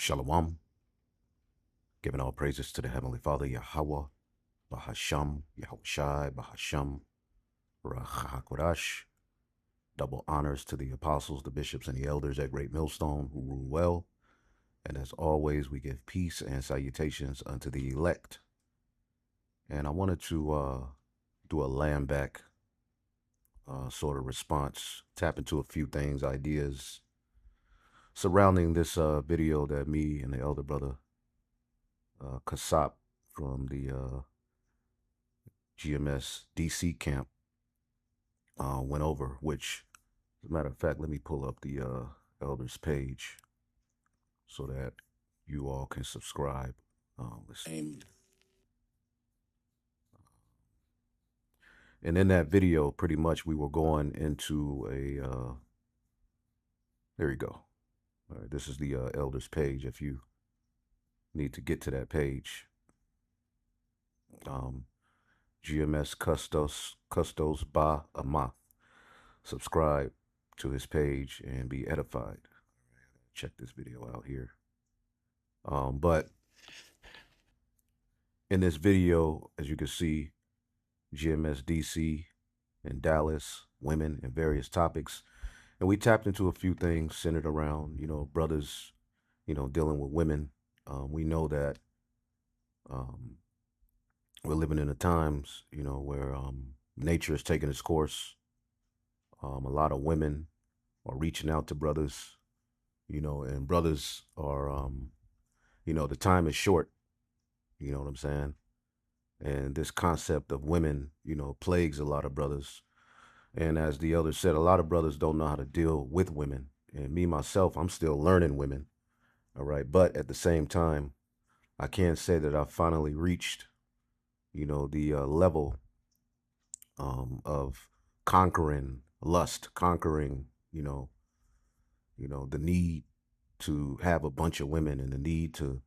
Shalom, giving all praises to the Heavenly Father, YAHAWAH, BAHASHAM, YAHAWASHI, BAHASHAM, RAWCHAA, QADASH. Double honors to the apostles, the bishops, and the elders at Great Millstone who rule well. And as always, we give peace and salutations unto the elect. And I wanted to do a lamb back sort of response, tap into a few things, ideas surrounding this video that me and the elder brother Kasap from the GMS DC camp went over, which, as a matter of fact, let me pull up the elders page so that you all can subscribe. And in that video, pretty much we were going into a, there you go. All right, this is the elders page if you need to get to that page. GMS Custos Ba Amath. Subscribe to his page and be edified. Check this video out here. But in this video, as you can see, GMS DC and Dallas, women, and various topics. And we tapped into a few things centered around, brothers, dealing with women. We know that we're living in the times, where nature is taking its course. A lot of women are reaching out to brothers, and brothers are, the time is short. You know what I'm saying? And this concept of women, plagues a lot of brothers. And as the elder said, a lot of brothers don't know how to deal with women. And me, myself, I'm still learning women. All right. But at the same time, I can't say that I've finally reached, the level of conquering lust, conquering, the need to have a bunch of women and the need to,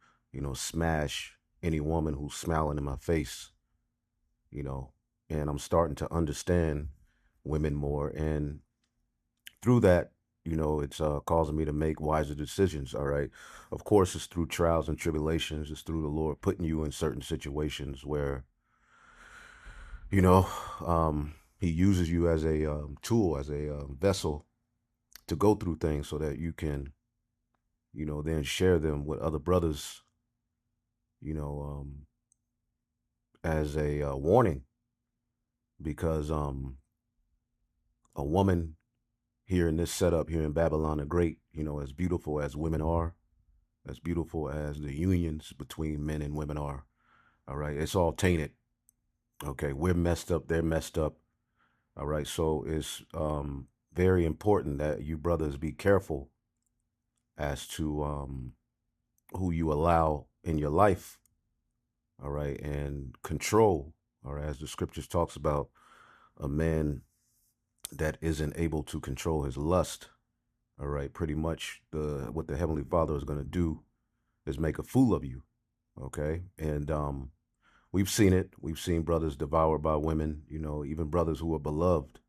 smash any woman who's smiling in my face, and I'm starting to understand women more. And through that, it's causing me to make wiser decisions. All right. Of course, it's through trials and tribulations. It's through the Lord putting you in certain situations where, he uses you as a tool, as a vessel to go through things so that you can, then share them with other brothers, as a warning, because a woman here in this setup here in Babylon the Great, as beautiful as women are, as beautiful as the unions between men and women are, all right, it's all tainted. Okay, we're messed up, they're messed up. All right, so it's very important that you brothers be careful as to who you allow in your life. All right, and control. All right, as the scriptures talks about, a man that isn't able to control his lust. All right, pretty much what the Heavenly Father is going to do is make a fool of you. Okay, and we've seen it. We've seen brothers devoured by women, even brothers who are beloved,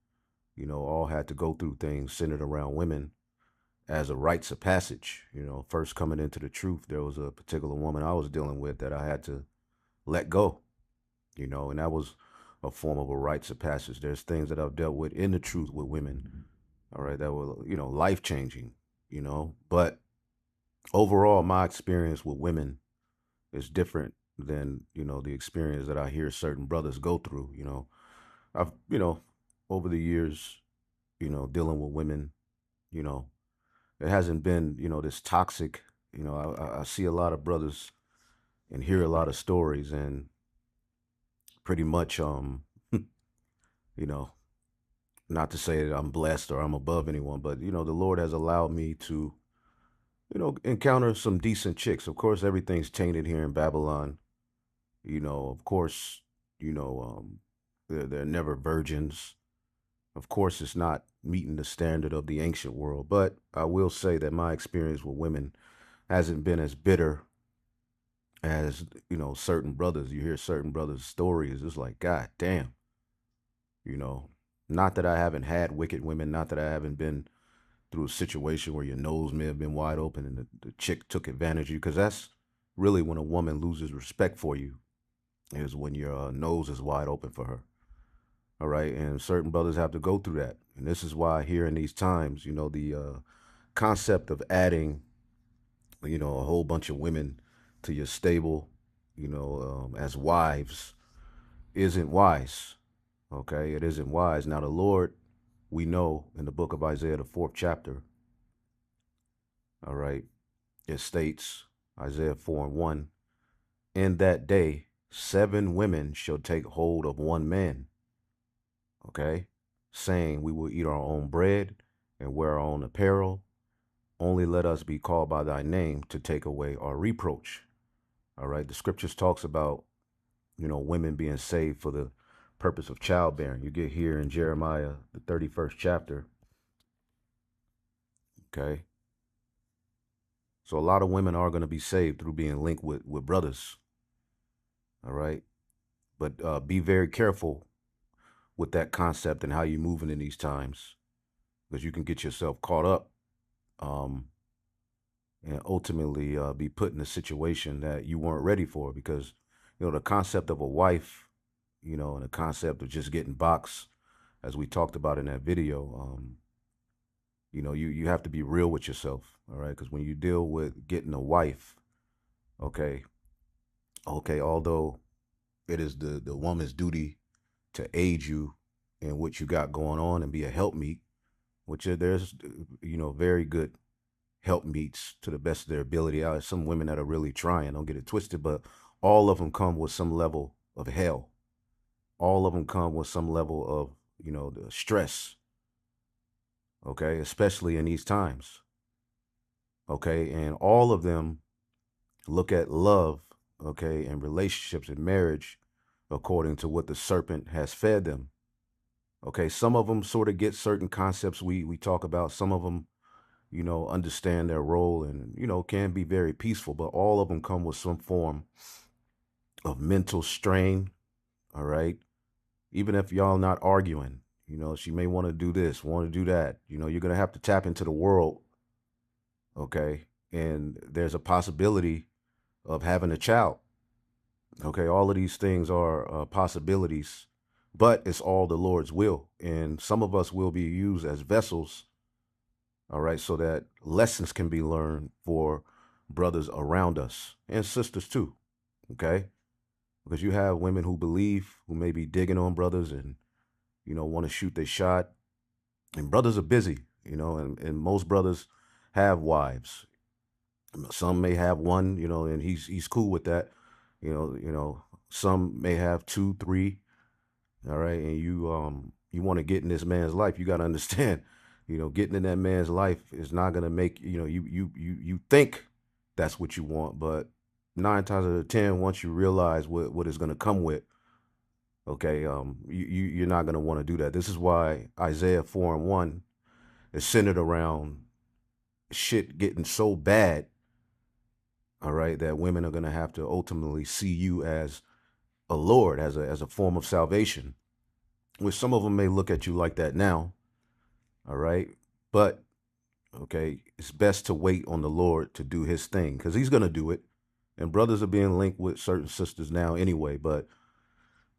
all had to go through things centered around women as a rites of passage. First coming into the truth, there was a particular woman I was dealing with that I had to let go, and that was a form of a rites of passage. There's things that I've dealt with in the truth with women, all right, that were, life-changing, but overall, my experience with women is different than, the experience that I hear certain brothers go through. I've, over the years, dealing with women, it hasn't been, this toxic, I see a lot of brothers and hear a lot of stories, and pretty much, not to say that I'm blessed or I'm above anyone, but, the Lord has allowed me to, encounter some decent chicks. Of course, everything's tainted here in Babylon. Of course, they're never virgins. Of course, it's not meeting the standard of the ancient world, but I will say that my experience with women hasn't been as bitter as, certain brothers. You hear certain brothers' stories, it's like, God damn, not that I haven't had wicked women, not that I haven't been, through a situation where your nose may have been wide open and the chick took advantage of you, because that's really when a woman loses respect for you, is when your nose is wide open for her. All right. And certain brothers have to go through that. And this is why here in these times, the concept of adding, a whole bunch of women to your stable, as wives isn't wise. Okay. It isn't wise. Now, the Lord, we know in the book of Isaiah, the 4th chapter, all right, it states, Isaiah 4:1, in that day, 7 women shall take hold of one man. Okay. Saying, we will eat our own bread and wear our own apparel. Only let us be called by thy name to take away our reproach. All right. The scriptures talks about, women being saved for the purpose of childbearing. You get here in Jeremiah, the 31st chapter. Okay. So a lot of women are going to be saved through being linked with brothers. All right. But be very careful with that concept and how you're moving in these times, because you can get yourself caught up and ultimately be put in a situation that you weren't ready for, because, the concept of a wife, and the concept of just getting boxed, as we talked about in that video, you have to be real with yourself. All right. Because when you deal with getting a wife, okay, although it is the woman's duty to aid you in what you got going on and be a helpmeet, which there's, very good helpmeets to the best of their ability. Some women that are really trying, don't get it twisted, but all of them come with some level of hell. All of them come with some level of, the stress. Okay. Especially in these times. Okay. And all of them look at love, okay, and relationships and marriage according to what the serpent has fed them. Okay. Some of them sort of get certain concepts we talk about. Some of them, understand their role and, can be very peaceful, but all of them come with some form of mental strain. All right. Even if y'all not arguing, she may want to do this, want to do that. You're going to have to tap into the world. Okay. And there's a possibility of having a child. Okay. All of these things are possibilities, but it's all the Lord's will. And some of us will be used as vessels. All right. So that lessons can be learned for brothers around us and sisters too. Okay. Because you have women who believe, who may be digging on brothers and, want to shoot their shot. And brothers are busy, and most brothers have wives. Some may have one, and he's cool with that. Some may have 2, 3. All right. And you want to get in this man's life. You got to understand, getting in that man's life is not going to make, you think that's what you want, but 9 times out of 10, once you realize what it's going to come with, okay, you're not going to want to do that. This is why Isaiah 4:1 is centered around shit getting so bad, all right, that women are going to have to ultimately see you as a Lord, as a form of salvation, which some of them may look at you like that now, all right, but, okay, it's best to wait on the Lord to do his thing, because he's going to do it, and brothers are being linked with certain sisters now anyway, but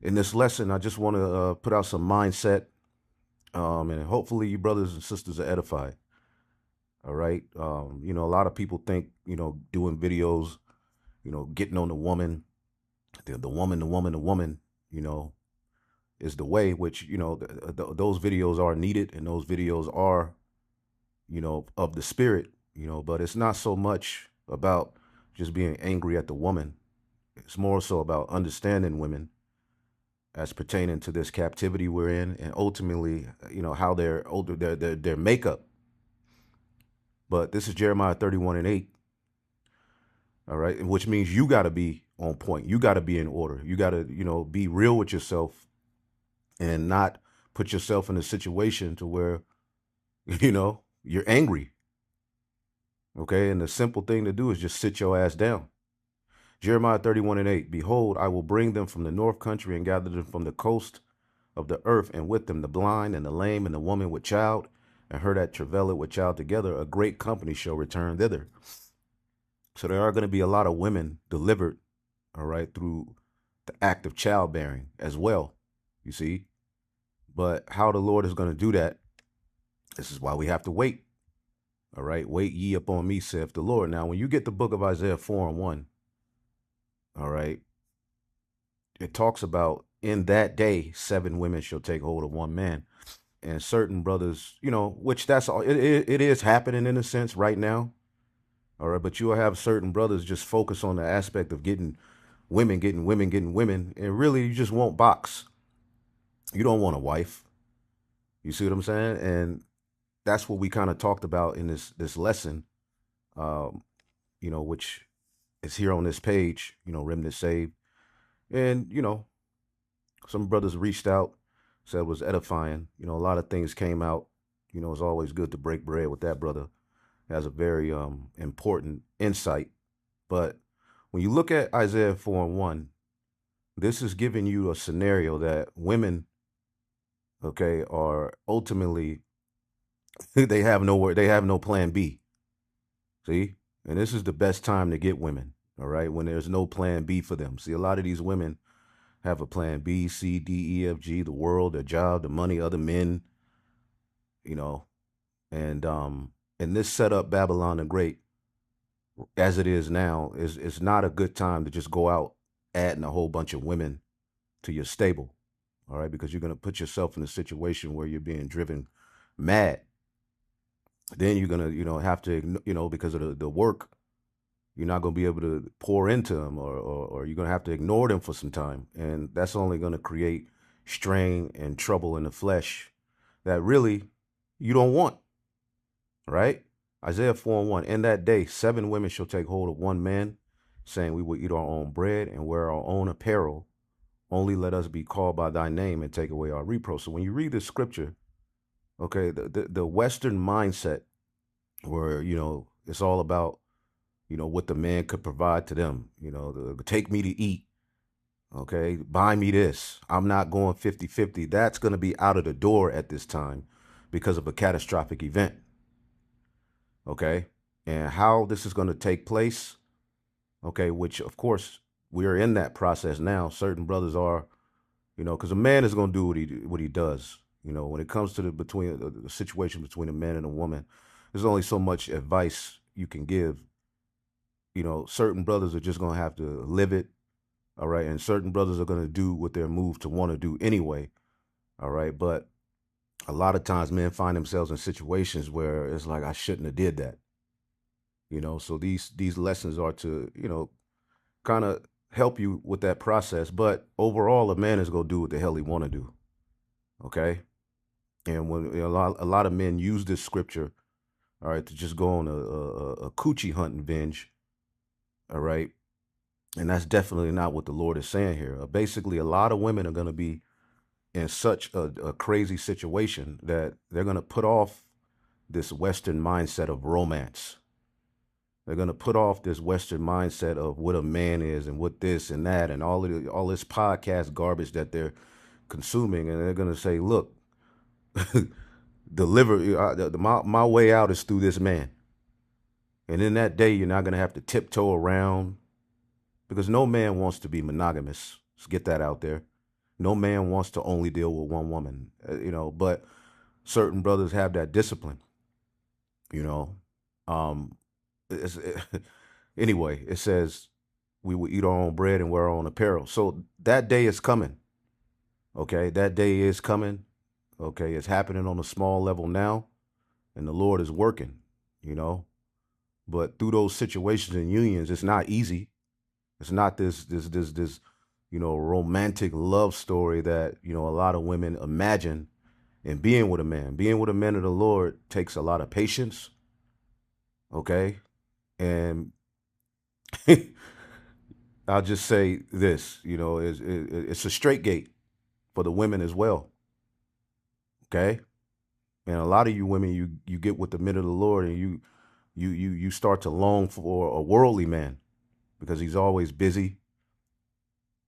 in this lesson, I just want to put out some mindset, and hopefully you brothers and sisters are edified. All right. A lot of people think, doing videos, getting on the woman, the woman, is the way, which, those videos are needed, and those videos are, of the spirit, but it's not so much about just being angry at the woman. It's more so about understanding women as pertaining to this captivity we're in, and ultimately, how they're older, their makeup. But this is Jeremiah 31:8. All right. Which means you got to be on point. You got to be in order. You got to, be real with yourself and not put yourself in a situation to where, you're angry. Okay. And the simple thing to do is just sit your ass down. Jeremiah 31:8. Behold, I will bring them from the north country and gather them from the coast of the earth, and with them the blind and the lame and the woman with child, and her that travaileth with child together, a great company shall return thither. So there are going to be a lot of women delivered, all right, through the act of childbearing as well, you see. But how the Lord is going to do that, this is why we have to wait. All right, wait ye upon me, saith the Lord. Now, when you get the book of Isaiah 4 and 1, all right, it talks about in that day, 7 women shall take hold of one man. And certain brothers, which that's all, it is happening in a sense right now. All right, but you'll have certain brothers just focus on the aspect of getting women, getting women, getting women. And really, you just want box. You don't want a wife. You see what I'm saying? And that's what we kind of talked about in this lesson, um, which is here on this page, Remnant Saved. And, some brothers reached out, said it was edifying. A lot of things came out. It's always good to break bread with that brother. Has a very important insight. But when you look at Isaiah 4 and 1, this is giving you a scenario that women, okay, are ultimately they have no plan B. See? And this is the best time to get women, all right, when there's no plan B for them. See, a lot of these women have a plan B, C, D, E, F, G, the world, their job, the money, other men, and in this setup, Babylon the Great, as it is now, is not a good time to just go out adding a whole bunch of women to your stable, all right, because you're going to put yourself in a situation where you're being driven mad. Then you're going to, have to, because of the work, you're not going to be able to pour into them, or you're going to have to ignore them for some time. And that's only going to create strain and trouble in the flesh that really you don't want, right? Isaiah 4 and 1, in that day, 7 women shall take hold of one man, saying, we will eat our own bread and wear our own apparel. Only let us be called by thy name and take away our reproach. So when you read this scripture, okay, the Western mindset where, it's all about, what the man could provide to them, take me to eat, okay, buy me this. I'm not going 50-50. That's going to be out of the door at this time because of a catastrophic event, okay? And how this is going to take place, okay, which, of course, we are in that process now. Certain brothers are, because a man is going to do what he does. When it comes to the situation between a man and a woman, there's only so much advice you can give. Certain brothers are just going to have to live it, all right? And certain brothers are going to do what they're moved to want to do anyway, all right? But a lot of times men find themselves in situations where it's like, I shouldn't have did that, So these lessons are to, kind of help you with that process. But overall, a man is going to do what the hell he want to do, okay? And when a lot of men use this scripture, all right, to just go on a coochie hunting binge, all right? And that's definitely not what the Lord is saying here. Basically, a lot of women are going to be in such a crazy situation that they're going to put off this Western mindset of romance. They're going to put off this Western mindset of what a man is and what this and that and all this podcast garbage that they're consuming. And they're going to say, look, my way out is through this man. And in that day, you're not going to have to tiptoe around, because no man wants to be monogamous. Let's get that out there. No man wants to only deal with one woman, but certain brothers have that discipline, anyway, it says we will eat our own bread and wear our own apparel. So that day is coming. Okay. That day is coming. Okay. It's happening on a small level now, and the Lord is working, but through those situations and unions, it's not easy. It's not this romantic love story that, a lot of women imagine. And being with a man of the Lord takes a lot of patience. Okay. And I'll just say this, it's a straight gate for the women as well. Okay. And a lot of you women, you get with the men of the Lord, and you start to long for a worldly man because he's always busy.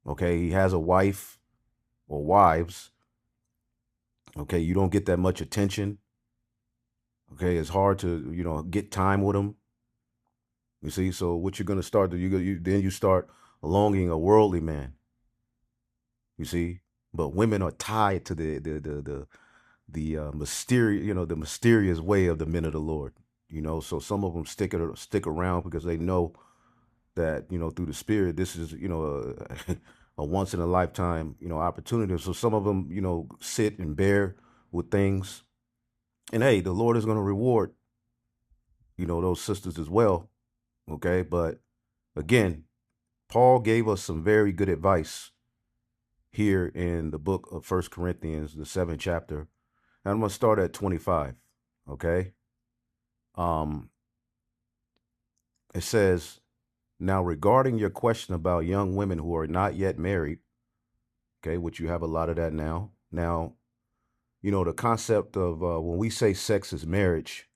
Okay. He has a wife or wives. Okay. You don't get that much attention. Okay, it's hard to, get time with them. You see, so what you're gonna start to then you start longing a worldly man. You see, but women are tied to the mysterious, the mysterious way of the men of the Lord. So some of them stick around because they know that through the Spirit, this is a once in a lifetime opportunity. So some of them sit and bear with things, and hey, the Lord is going to reward those sisters as well. Okay, but again, Paul gave us some very good advice here in the book of First Corinthians, the 7th chapter. And I'm going to start at 25. Okay. Um, it says, now regarding your question about young women who are not yet married, okay, which you have a lot of that now. Now, the concept of when we say sex is marriage,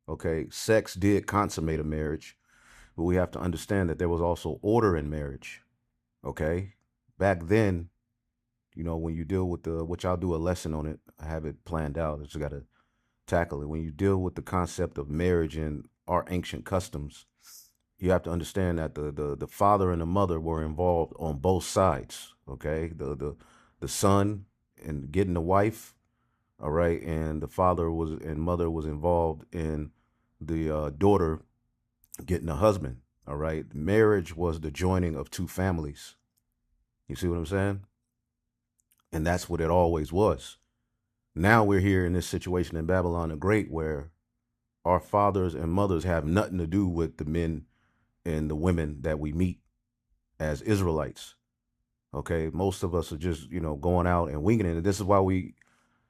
okay, sex did consummate a marriage, but we have to understand that there was also order in marriage. Okay. Back then, when you deal with which I'll do a lesson on it, I have it planned out. I just got to tackle it. When you deal with the concept of marriage and our ancient customs, you have to understand that the father and the mother were involved on both sides. Okay, the son and getting the wife, all right, and the father was and mother was involved in the daughter getting a husband. All right, marriage was the joining of two families. You see what I'm saying? And that's what it always was. Now we're here in this situation in Babylon the Great where our fathers and mothers have nothing to do with the men and the women that we meet as Israelites. Okay, most of us are just, going out and winging it. And this is why we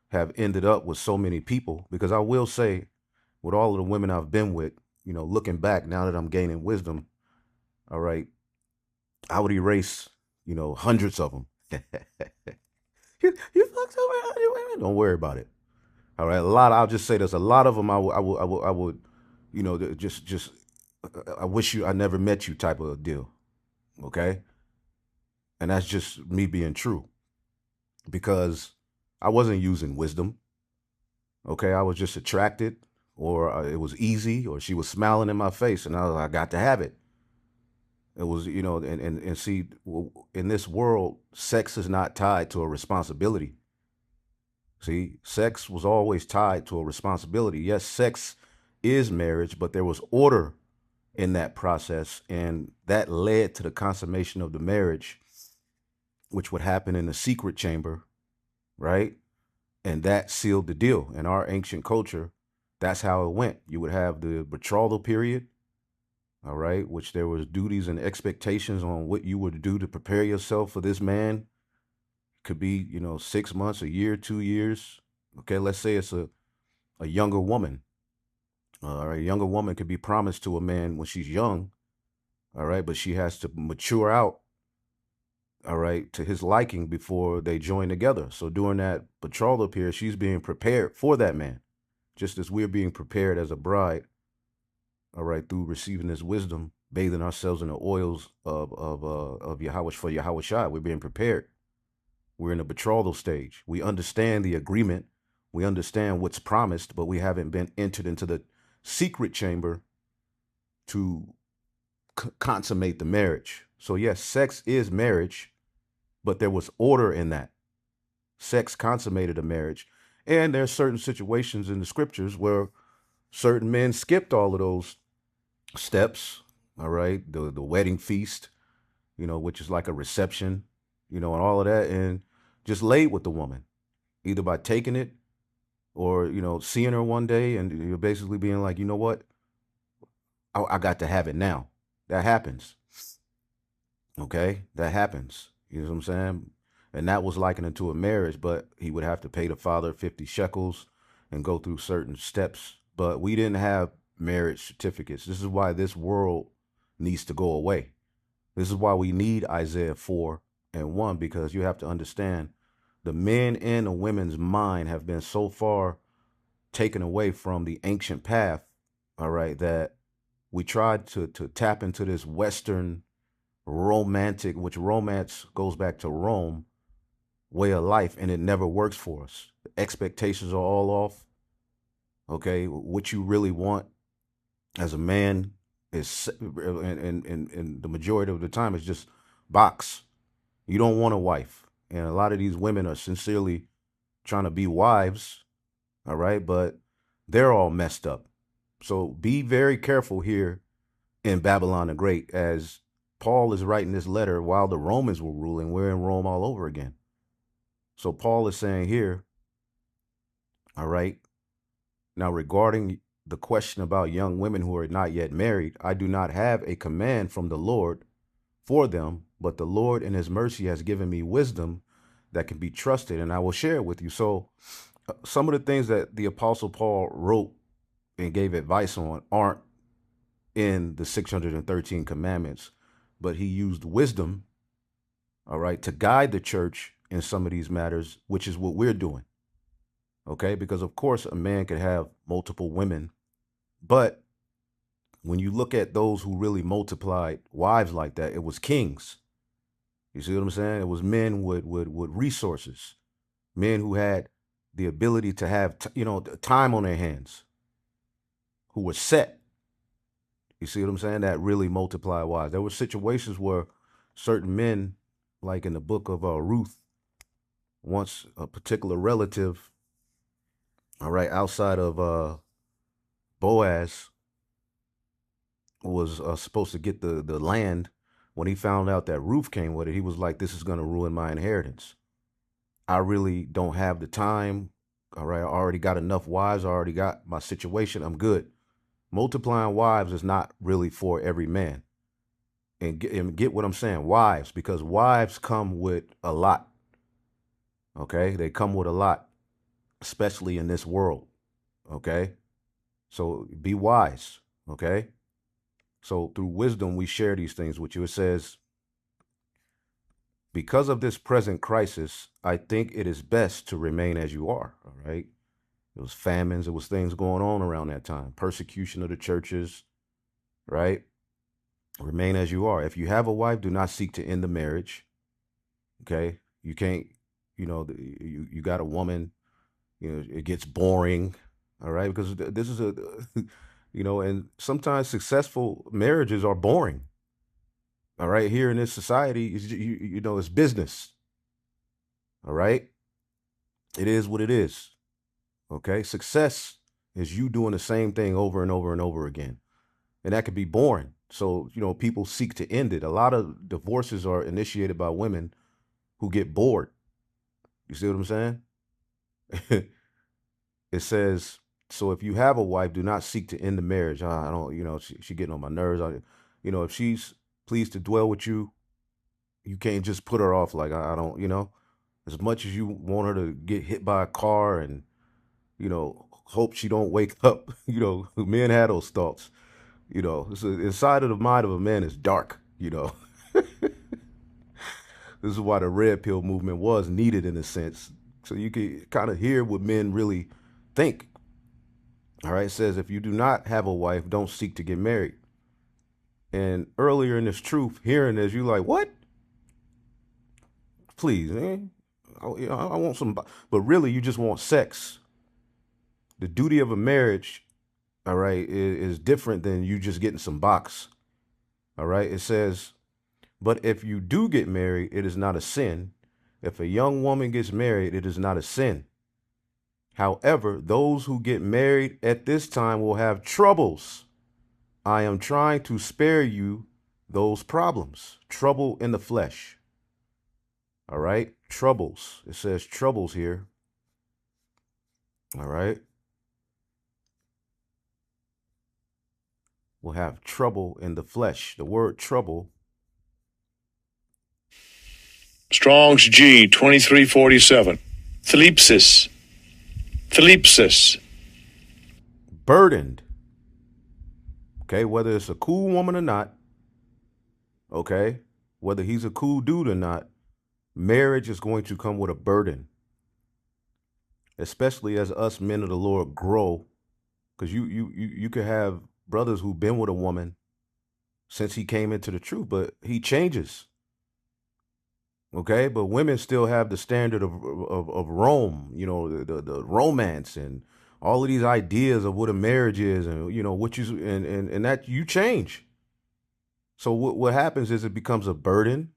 have ended up with so many people. Because I will say, with all of the women I've been with, looking back now that I'm gaining wisdom, all right, I would erase, hundreds of them. you fucked over 100 women. Don't worry about it. All right, a lot. I'll just say there's a lot of them. I would, just. I wish I never met you type of deal. Okay, and that's just me being true because I wasn't using wisdom. Okay, I was just attracted, or it was easy, or she was smiling in my face, and I got to have it. It was, and see, in this world, sex is not tied to a responsibility. See, sex was always tied to a responsibility. Yes, sex is marriage, but there was order in that process, and that led to the consummation of the marriage, which would happen in the secret chamber, right? And that sealed the deal. In our ancient culture, that's how it went. You would have the betrothal period, all right, which there was duties and expectations on what you would do to prepare yourself for this man. Could be, 6 months, a year, 2 years. Okay, let's say it's a younger woman. A younger woman could be promised to a man when she's young, all right, but she has to mature out, all right, to his liking before they join together. So during that betrothal period, she's being prepared for that man, just as we're being prepared as a bride, all right, through receiving this wisdom, bathing ourselves in the oils of Yahweh for YAHAWASHI. We're being prepared. We're in the betrothal stage. We understand the agreement. We understand what's promised, but we haven't been entered into the secret chamber to consummate the marriage. So yes, sex is marriage, but there was order in that. Sex consummated a marriage. And there's certain situations in the scriptures where certain men skipped all of those steps, all right, the wedding feast, which is like a reception, and all of that, and just laid with the woman, either by taking it or, seeing her one day and you're basically being like, you know what, I got to have it now. That happens. Okay, that happens. You know what I'm saying? And that was likened into a marriage, but he would have to pay the father 50 shekels and go through certain steps. But we didn't have marriage certificates. This is why this world needs to go away. This is why we need Isaiah 4:1, because you have to understand the men and the women's mind have been so far taken away from the ancient path, all right, that we tried to tap into this Western romantic, which romance goes back to Rome, way of life, and it never works for us. The expectations are all off. Okay, what you really want as a man is, and the majority of the time, is just box. You don't want a wife, and a lot of these women are sincerely trying to be wives. All right, but they're all messed up. So be very careful here in Babylon the Great, as Paul is writing this letter while the Romans were ruling. We're in Rome all over again. So Paul is saying here, all right, now regarding the question about young women who are not yet married, I do not have a command from the Lord for them, but the Lord in his mercy has given me wisdom that can be trusted, and I will share it with you. So some of the things that the Apostle Paul wrote and gave advice on aren't in the 613 commandments, but he used wisdom, all right, to guide the church in some of these matters, which is what we're doing. Okay, because of course a man could have multiple women, but when you look at those who really multiplied wives like that, it was kings. You see what I'm saying? It was men with resources, men who had the ability to have time on their hands, who were set. You see what I'm saying? That really multiplied wives. There were situations where certain men, like in the book of Ruth, once a particular relative, all right, outside of Boaz, was supposed to get the land. When he found out that Ruth came with it, he was like, this is going to ruin my inheritance. I really don't have the time. All right, I already got enough wives. I already got my situation. I'm good. Multiplying wives is not really for every man. And get what I'm saying, wives, because wives come with a lot. Okay, they come with a lot, especially in this world. Okay, so be wise. Okay, so through wisdom, we share these things with you. It says, because of this present crisis, I think it is best to remain as you are. All right. It was famines. It was things going on around that time. Persecution of the churches. Right. Remain as you are. If you have a wife, do not seek to end the marriage. Okay. You can't, you got a woman, it gets boring. All right. Because this is and sometimes successful marriages are boring. All right. Here in this society, it's business. All right. It is what it is. Okay. Success is you doing the same thing over and over and over again. And that could be boring. So, people seek to end it. A lot of divorces are initiated by women who get bored. You see what I'm saying? It says, so if you have a wife, do not seek to end the marriage. I don't, she getting on my nerves. If she's pleased to dwell with you, you can't just put her off. Like, I don't, as much as you want her to get hit by a car and, hope she don't wake up, men had those thoughts, inside of the mind of a man is dark, This is why the red pill movement was needed in a sense. So you can kind of hear what men really think. All right. It says, if you do not have a wife, don't seek to get married. And earlier in this truth, hearing this, you like, what? Please, man. I want some, but really you just want sex. The duty of a marriage, all right, is different than you just getting some box. All right. It says, but if you do get married, it is not a sin. If a young woman gets married, it is not a sin. However, those who get married at this time will have troubles. I am trying to spare you those problems. Trouble in the flesh. All right. Troubles. It says troubles here. All right. We'll have trouble in the flesh. The word trouble. Strong's G 2347. Thlipsis. Thlipsis. Burdened. Okay, whether it's a cool woman or not, okay, whether he's a cool dude or not, marriage is going to come with a burden, especially as us men of the Lord grow, because you could have brothers who've been with a woman since he came into the truth, but he changes. Okay, but women still have the standard of Rome, the romance and all of these ideas of what a marriage is, and what you and that you change. So what happens is it becomes a burden.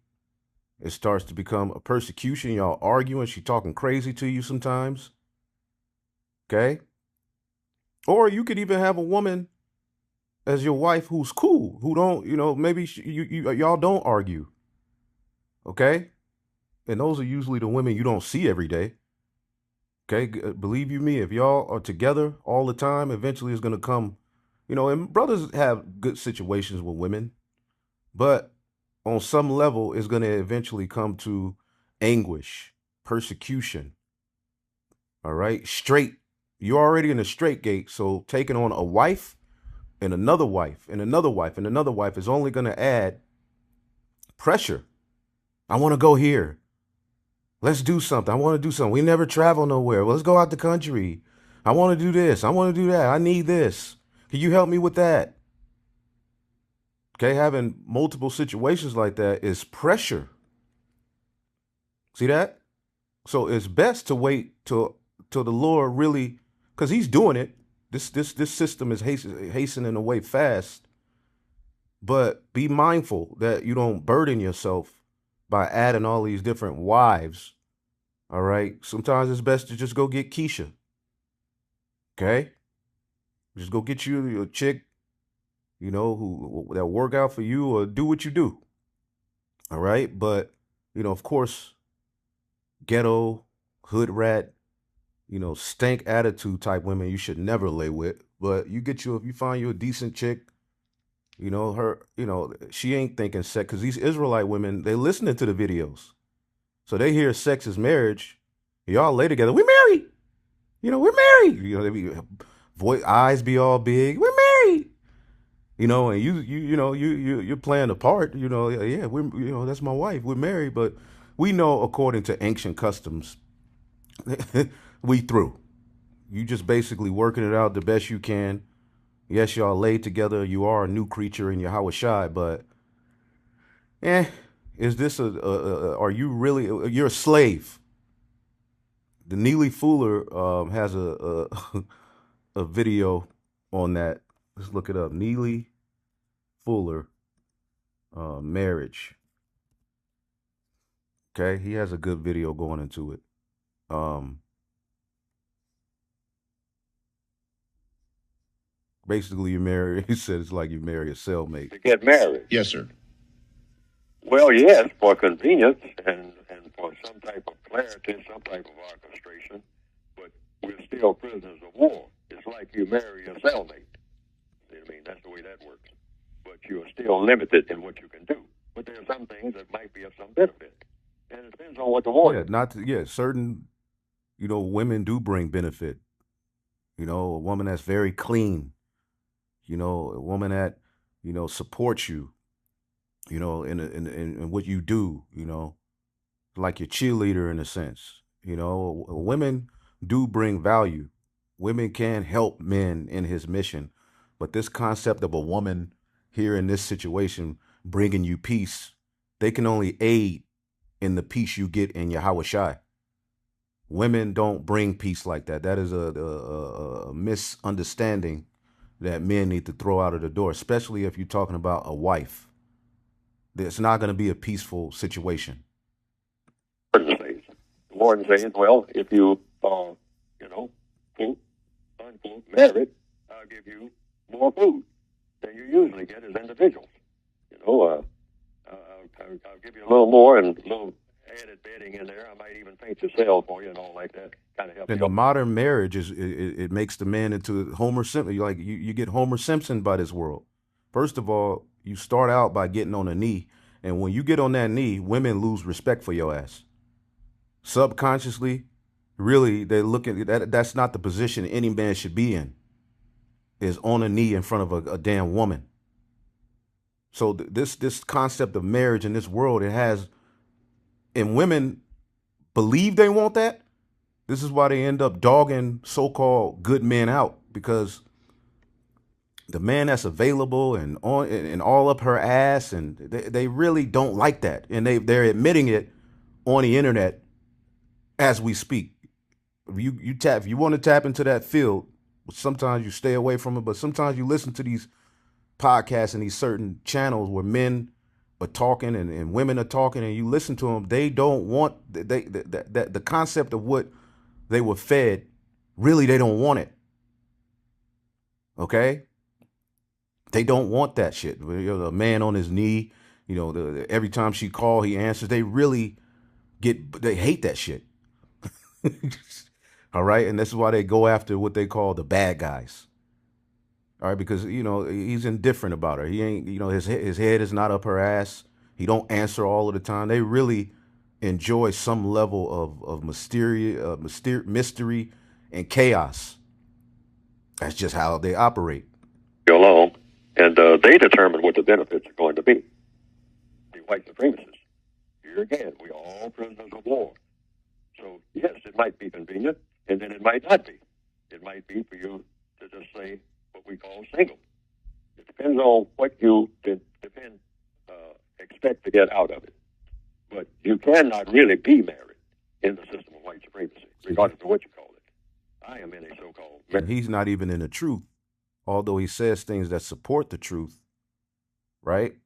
It starts to become a persecution. Y'all arguing. She talking crazy to you sometimes. Okay. Or you could even have a woman as your wife who's cool, who don't, maybe y'all don't argue. Okay. And those are usually the women you don't see every day. Okay. Believe you me, if y'all are together all the time, eventually it's going to come, and brothers have good situations with women, but on some level, it's going to eventually come to anguish, persecution. All right. Straight. You're already in a straight gate. So taking on a wife and another wife and another wife and another wife is only going to add pressure. I want to go here. Let's do something. I want to do something. We never travel nowhere. Well, let's go out the country. I want to do this. I want to do that. I need this. Can you help me with that? Okay, having multiple situations like that is pressure. See that? So it's best to wait till the Lord really, because He's doing it. This system is hastening away fast. But be mindful that you don't burden yourself by adding all these different wives. All right. Sometimes it's best to just go get Keisha. Okay. Just go get you a chick, who that work out for you or do what you do. All right. But, of course, ghetto, hood rat, stank attitude type women you should never lay with. But if you find you a decent chick, she ain't thinking sex, because these Israelite women, they listening to the videos. So they hear sex is marriage. Y'all lay together. We married. We're married. They be eyes be all big. We're married. And you're playing the part. Yeah, that's my wife. We're married, but we know according to ancient customs, we through. You just basically working it out the best you can. Yes, y'all laid together. You are a new creature in YAHAWASHI, but is this are you really, you're a slave? The Neely Fuller has a video on that. Let's look it up. Neely Fuller marriage. Okay, he has a good video going into it. Basically, you marry. He said it's like you marry a cellmate. To get married. Yes, sir. Well, yes, for convenience and for some type of clarity, some type of orchestration, but we're still prisoners of war. It's like you marry a cellmate. See what I mean? That's the way that works. But you're still limited in what you can do. But there are some things that might be of some benefit. And it depends on what the war is. Certain, women do bring benefit. A woman that's very clean. A woman that, supports you, in what you do, like your cheerleader in a sense. Women do bring value. Women can help men in his mission. But this concept of a woman here in this situation bringing you peace, they can only aid in the peace you get in YAHAWASHI. Women don't bring peace like that. That is a misunderstanding that men need to throw out of the door, especially if you're talking about a wife. It's not going to be a peaceful situation. The Lord says, well, if you are, quote, unquote, married, I'll give you more food than you usually get as individuals. I'll give you a little more and a little added bedding in there. I might even paint your cell for you and all like that. Kind of help And you. the modern marriage it makes the man into Homer Simpson. Like you get Homer Simpson by this world. First of all, you start out by getting on a knee, and when you get on that knee, women lose respect for your ass. Subconsciously, really, they look at that. That's not the position any man should be in. Is on a knee in front of a damn woman. So this concept of marriage in this world, it has, and women believe they want that. This is why they end up dogging so-called good men out, because the man that's available and on and all up her ass, and they really don't like that, and they're admitting it on the internet as we speak. If you want to tap into that field, Sometimes you stay away from it, but sometimes you listen to these podcasts and these certain channels where men are talking and women are talking, and you listen to them. They don't want the concept of what they were fed. Really, they don't want it. Okay, they don't want that shit. A man on his knee, every time she call, he answers. They hate that shit. All right, and this is why they go after what they call the bad guys. All right, because he's indifferent about her. He ain't, his head is not up her ass. He don't answer all of the time. They really enjoy some level of mystery and chaos. That's just how they operate. Along, and they determine what the benefits are going to be. The white supremacists. Here again, we are all prisoners of war. So yes, it might be convenient, and then it might not be. It might be for you to just say what we call single. It depends on what you expect to get out of it. But you cannot really be married in the system of white supremacy, regardless of what you call it. I am in a so-called marriage. And he's not even in the truth, although he says things that support the truth, right?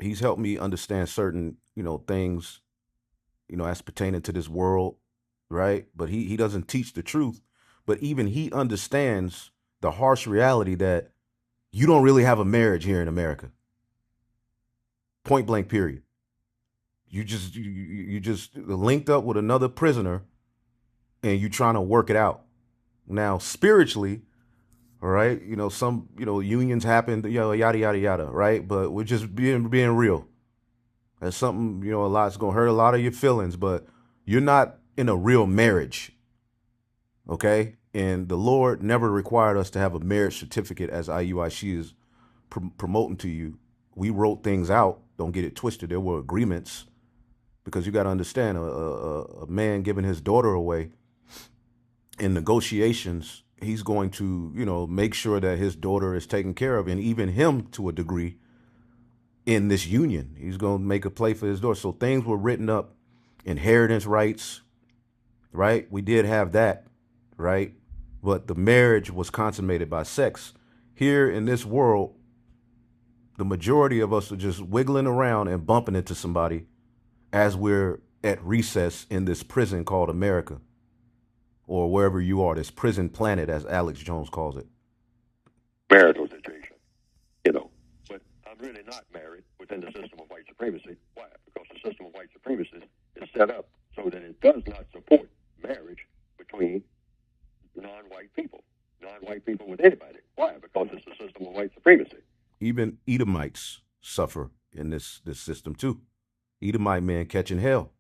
He's helped me understand certain, things, as pertaining to this world, right? But he doesn't teach the truth. But even he understands the harsh reality that you don't really have a marriage here in America. Point blank, period. You just linked up with another prisoner and you trying to work it out. Now, spiritually, all right, some, unions happen, yada, yada, yada, right? But we're just being real. That's something, a lot's going to hurt a lot of your feelings, but you're not in a real marriage, okay? And the Lord never required us to have a marriage certificate, as YAHAWASHI is promoting to you. We wrote things out. Don't get it twisted. There were agreements, because you got to understand, a man giving his daughter away in negotiations, he's going to, make sure that his daughter is taken care of, and even him to a degree in this union. He's going to make a play for his daughter. So things were written up, inheritance rights, right? We did have that, right? But the marriage was consummated by sex. Here in this world, the majority of us are just wiggling around and bumping into somebody as we're at recess in this prison called America, or wherever you are, this prison planet, as Alex Jones calls it. Marital situation, but I'm really not married within the system of white supremacy. Why? Because the system of white supremacy is set up so that it does not support marriage between non-white people with anybody. Why? Because it's the system of white supremacy. Even Edomites suffer in this system too. Edomite man catching hell.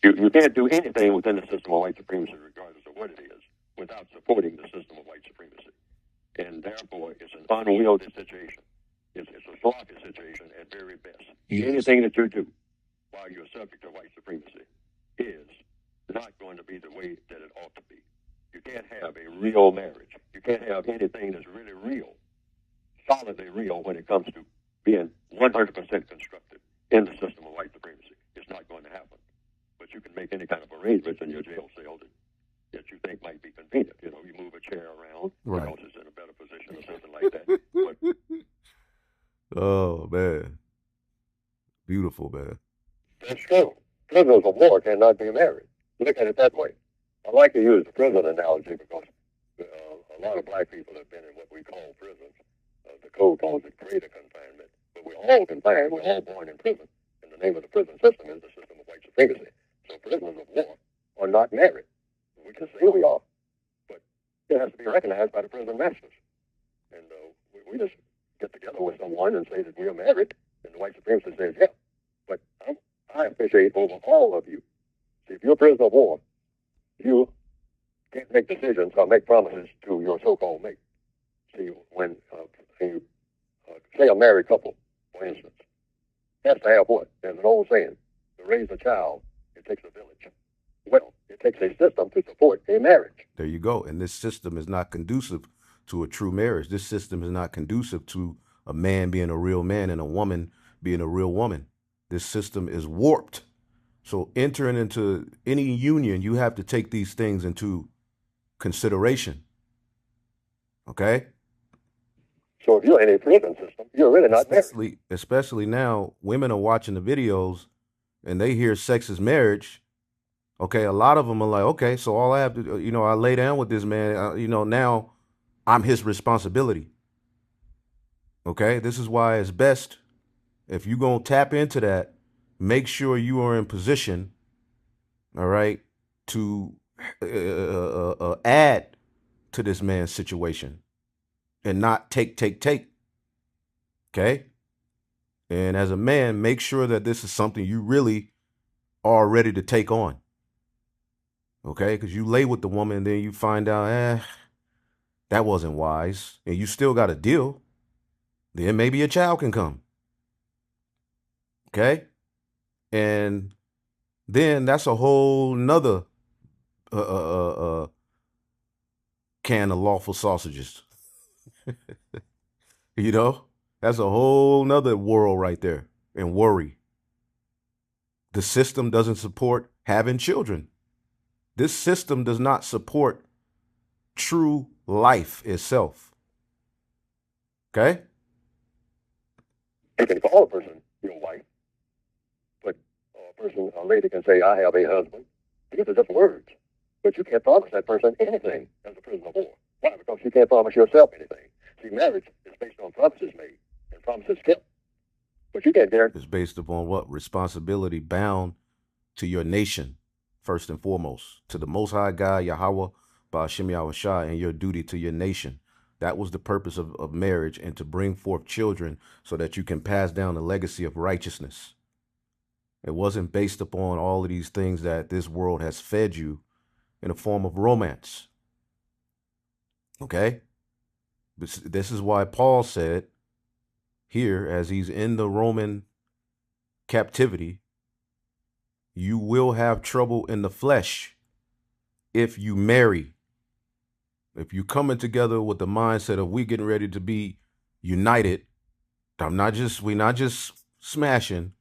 You can't do anything within the system of white supremacy, regardless of what it is, without supporting the system of white supremacy. And therefore, it's an unwieldy situation. It's a sloppy situation at very best. Yes. Anything that you do while you're subject to white supremacy is not going to be the way that it ought to be. You can't have a real marriage. You can't have anything that's really real, solidly real, when it comes to being 100% constructed in the system of white supremacy. It's not going to happen. But you can make any kind of arrangements in your jail cell that you think might be convenient. You move a chair around, right, because it's in a better position or something like that. But, oh, man. Beautiful, man. That's true. Prisoners of war cannot be married. Look at it that way. I like to use the prison analogy because a lot of black people have been in what we call prisons. The code calls it greater confinement. But we're all confined. We're all born in prison. And the name of the prison system is the system of white supremacy. So prisoners of war are not married. We can say we are. But it has to be recognized by the prison masters. And we just get together with someone and say that we are married. And the white supremacist says, yeah. But I appreciate over all of you. See, if you're a prisoner of war, you can't make decisions or make promises to your so-called mate. See, when you say a married couple, for instance, has to have what? There's an old saying, to raise a child, it takes a village. Well, it takes a system to support a marriage. There you go. And this system is not conducive to a true marriage. This system is not conducive to a man being a real man and a woman being a real woman. This system is warped. So entering into any union, you have to take these things into consideration. Okay? So if you're in a prison system, you're really not married. Especially now, women are watching the videos and they hear sex is marriage. Okay, a lot of them are like, okay, so all I have to, I lay down with this man, now I'm his responsibility. Okay, this is why it's best if you're going to tap into that, make sure you are in position, all right, to add to this man's situation and not take. Okay. And as a man, make sure that this is something you really are ready to take on. Okay. Because you lay with the woman and then you find out, that wasn't wise. And you still got a deal. Then maybe a child can come. Okay. And then that's a whole nother can of lawful sausages. That's a whole nother world right there. And worry. The system doesn't support having children. This system does not support true life itself. Okay? You can call a person your wife, but a lady can say, I have a husband. These are just words. But you can't promise that person anything as a prisoner of war. Why? Because you can't promise yourself anything. See, marriage is based on promises made and promises kept. But you can't guarantee. It's based upon what? Responsibility bound to your nation, first and foremost. To the Most High God, YAHAWAH, BAHASHAM, YAHAWASHI, and your duty to your nation. That was the purpose of marriage, and to bring forth children so that you can pass down the legacy of righteousness. It wasn't based upon all of these things that this world has fed you in a form of romance. Okay? This is why Paul said here, as he's in the Roman captivity, you will have trouble in the flesh if you marry. If you coming together with the mindset of we getting ready to be united, we're not just smashing.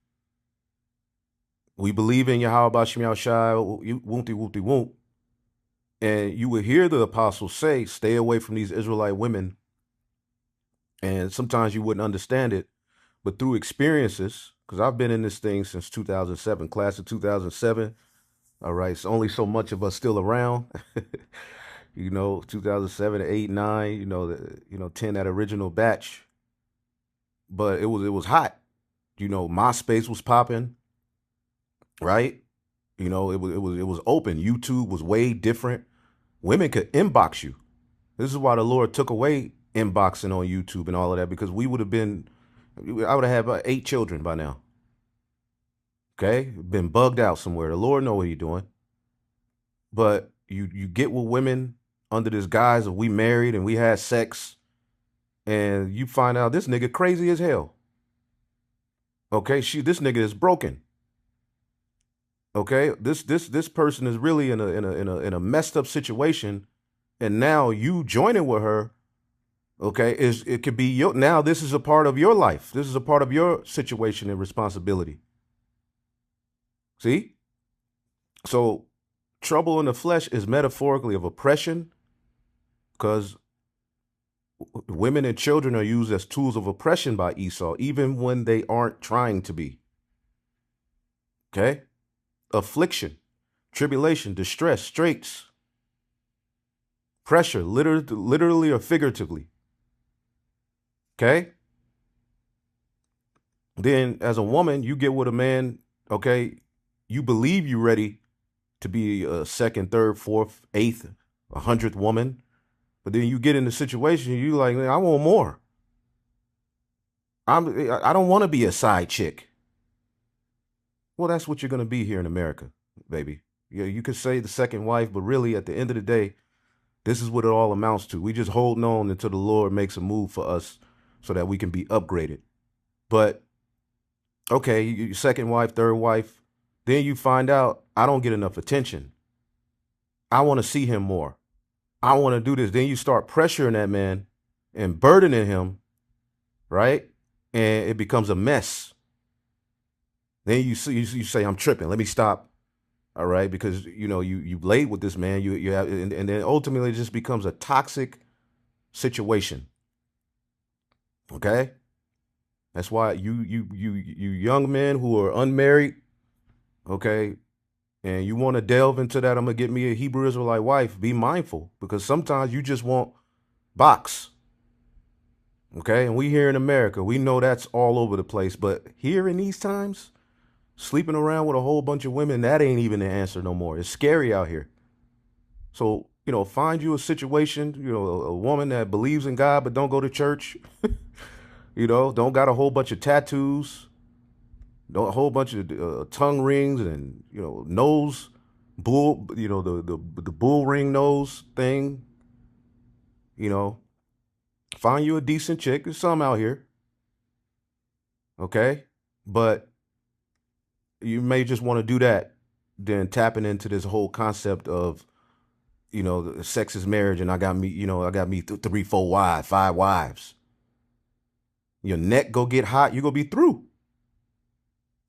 We believe in YAHAWASHI, whoopty. And you would hear the apostles say, stay away from these Israelite women. And sometimes you wouldn't understand it, but through experiences, because I've been in this thing since 2007, class of 2007. All right. It's only so much of us still around, 2007, 8, 9, 10, that original batch. But it was hot. MySpace was popping, right? It was open. YouTube was way different. Women could inbox you. This is why the Lord took away inboxing on YouTube and all of that, because I would have had 8 children by now. Okay? Been bugged out somewhere. The Lord know what he's doing. But you get with women under this guise of we married and we had sex, and you find out this nigga crazy as hell. Okay? This nigga is broken. Okay? This person is really in a messed up situation, and now you joining with her. Okay, it could be now this is a part of your life. This is a part of your situation and responsibility. See? So trouble in the flesh is metaphorically of oppression, because women and children are used as tools of oppression by Esau, even when they aren't trying to be. Okay? Affliction, tribulation, distress, straits, pressure, literally or figuratively. Okay? Then as a woman, you get with a man, okay, you believe you're ready to be a second, third, fourth, eighth, 100th woman. But then you get in the situation, you like, I want more. I don't want to be a side chick. Well, that's what you're going to be here in America, baby. Yeah, you could say the second wife, but really at the end of the day, this is what it all amounts to. We just holding on until the Lord makes a move for us so that we can be upgraded. But, okay, you second wife, third wife, then you find out I don't get enough attention. I want to see him more. I want to do this. Then you start pressuring that man and burdening him, right? And it becomes a mess. Then you say, I'm tripping. Let me stop. All right, because you laid with this man, you have, and then ultimately it just becomes a toxic situation. Okay, that's why you young men who are unmarried, okay, and you want to delve into that. I'm gonna get me a Hebrew Israelite wife. Be mindful, because sometimes you just want box. Okay, and we here in America, we know that's all over the place, but here in these times, sleeping around with a whole bunch of women, that ain't even the answer no more. It's scary out here. So, find you a situation, a woman that believes in God but don't go to church, don't got a whole bunch of tattoos, don't a whole bunch of tongue rings and, nose bull, the bull ring nose thing, you know. Find you a decent chick. There's some out here, okay? But you may just want to do that, then tapping into this whole concept of, the sex is marriage, and I got me 3, 4 wives, 5 wives. Your neck go get hot, you gonna be through.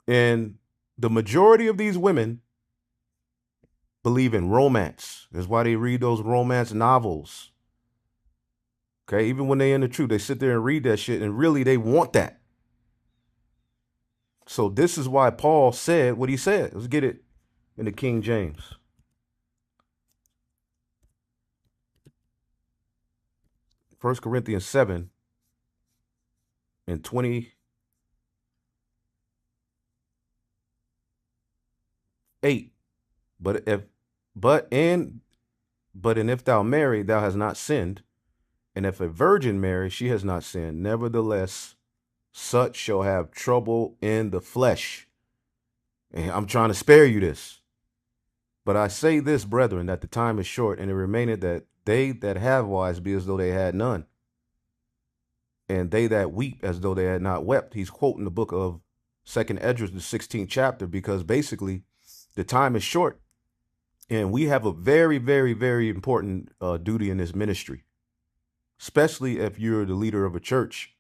And the majority of these women believe in romance. That's why they read those romance novels. Okay, even when they in the truth, they sit there and read that shit, and really they want that. So this is why Paul said what he said. Let's get it in the King James. First Corinthians 7 and 28. But if thou marry, thou hast not sinned, and if a virgin marry, she has not sinned. Nevertheless, such shall have trouble in the flesh. And I'm trying to spare you this. But I say this, brethren, that the time is short, and it remaineth that they that have wives be as though they had none, and they that weep as though they had not wept. He's quoting the book of 2nd Esdras, the 16th chapter, because basically the time is short, and we have a very, very, very important duty in this ministry, especially if you're the leader of a church.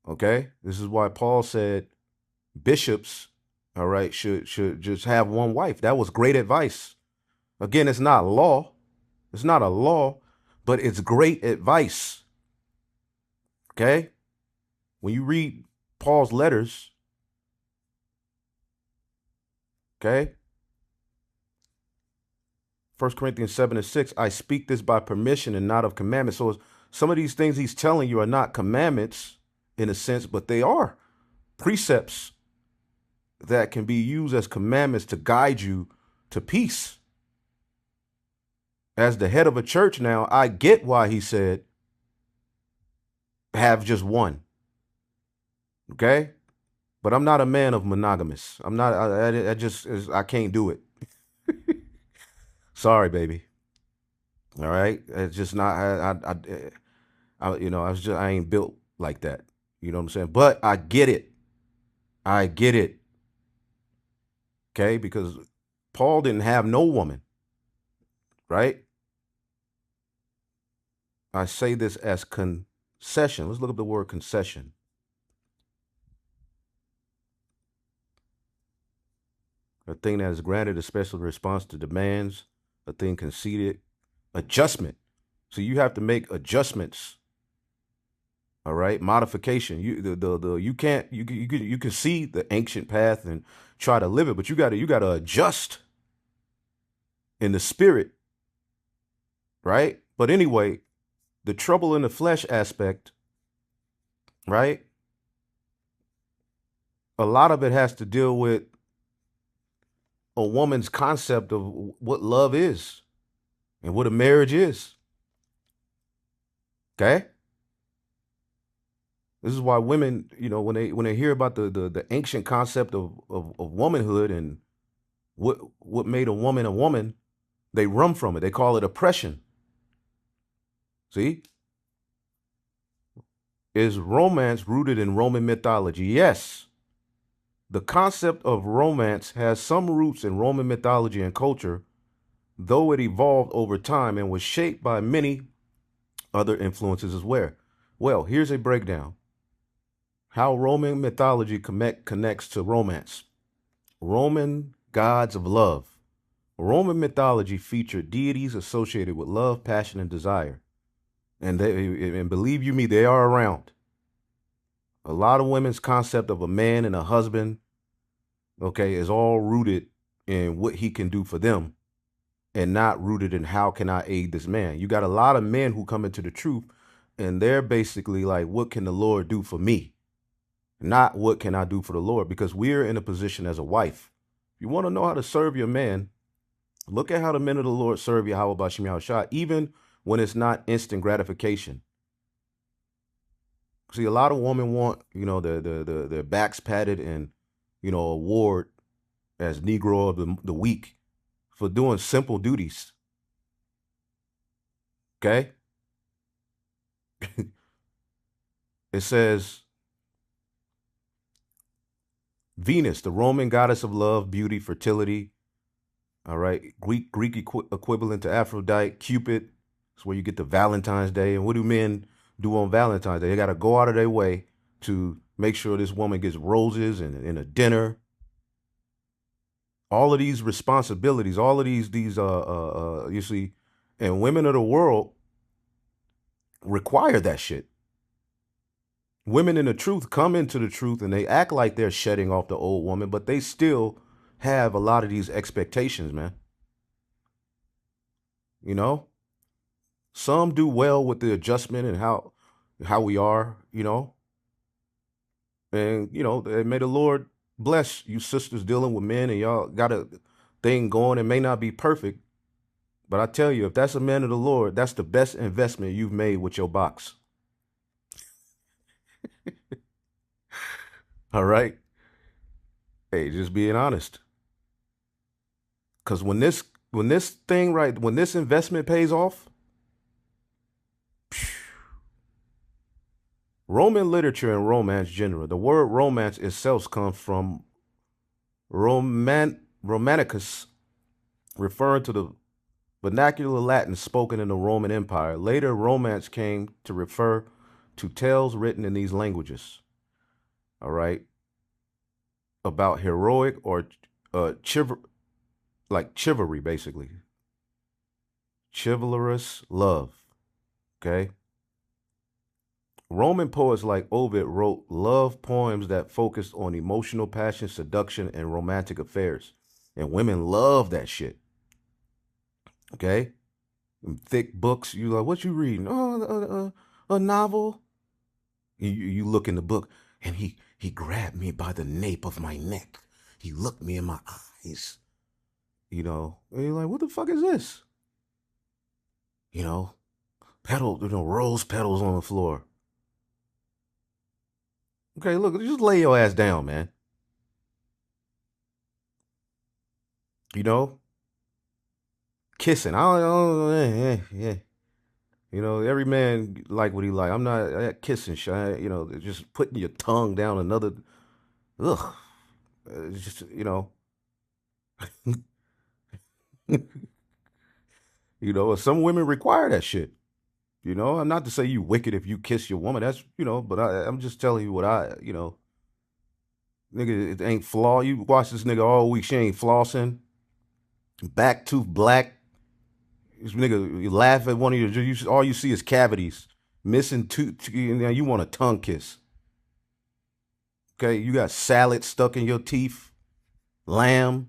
Okay, this is why Paul said bishops, all right, should just have one wife. That was great advice. Again, it's not law. It's not a law, but it's great advice. Okay? When you read Paul's letters, okay? 1 Corinthians 7 and 6, I speak this by permission and not of commandment. So some of these things he's telling you are not commandments in a sense, but they are precepts that can be used as commandments to guide you to peace. As the head of a church now, I get why he said, have just one. Okay? But I'm not a man of monogamous. I'm not, I can't do it. Sorry, baby. All right? It's just not, I ain't built like that. You know what I'm saying? But I get it. I get it. Okay? Because Paul didn't have no woman. Right? I say this as concession. Let's look up the word concession. A thing that is granted a special response to demands, a thing conceded, adjustment. So you have to make adjustments. All right, modification. You can see the ancient path and try to live it, but you gotta adjust in the spirit, right? But anyway, the trouble in the flesh aspect, right? A lot of it has to deal with a woman's concept of what love is and what a marriage is. Okay? This is why women, when they hear about the ancient concept of womanhood and what made a woman, they run from it. They call it oppression. See? Is romance rooted in Roman mythology? Yes. The concept of romance has some roots in Roman mythology and culture, though it evolved over time and was shaped by many other influences as well. Well, here's a breakdown. How Roman mythology connects to romance. Roman gods of love. Roman mythology featured deities associated with love, passion, and desire. And believe you me, they are around. A lot of women's concept of a man and a husband, okay, is all rooted in what he can do for them and not rooted in how can I aid this man. You got a lot of men who come into the truth and they're basically like, what can the Lord do for me? Not what can I do for the Lord? Because we're in a position as a wife. If you want to know how to serve your man, look at how the men of the Lord serve YAHAWASHI, even when it's not instant gratification. See, a lot of women want, their backs patted and, award as Negro of the week for doing simple duties. Okay? It says, Venus, the Roman goddess of love, beauty, fertility. All right. Greek equivalent to Aphrodite. Cupid. That's where you get the Valentine's Day. And what do men do on Valentine's Day? They got to go out of their way to make sure this woman gets roses and a dinner. All of these responsibilities, all of these, you see, and women of the world require that shit. Women in the truth come into the truth and they act like they're shedding off the old woman, but they still have a lot of these expectations, man. You know, some do well with the adjustment and how we are, and may the Lord bless you sisters dealing with men and y'all got a thing going. It may not be perfect, but I tell you, if that's a man of the Lord, that's the best investment you've made with your box. All right. Hey, just being honest. Because when this investment pays off, Roman literature and romance genre. The word romance itself comes from Romanicus, referring to the vernacular Latin spoken in the Roman Empire. Later, romance came to refer to tales written in these languages. All right, about heroic or chivalry, basically. Chivalrous love. Okay. Roman poets like Ovid wrote love poems that focused on emotional passion, seduction, and romantic affairs. And women love that shit. Okay? Thick books. You like, what you reading? Oh, a novel. You look in the book, and he grabbed me by the nape of my neck. He looked me in my eyes. And you're like, what the fuck is this? Rose petals on the floor. Okay, look, just lay your ass down, man. Kissing. I don't yeah. Every man like what he like. I'm not kissing shy. Just putting your tongue down another. Ugh. Just some women require that shit. I'm not to say you wicked if you kiss your woman. That's but I'm just telling you what nigga, it ain't flaw. You watch this nigga all week. She ain't flossing. Back tooth black. This nigga, you laugh at one of your, all you see is cavities. Missing tooth. You want a tongue kiss. Okay, you got salad stuck in your teeth. Lamb.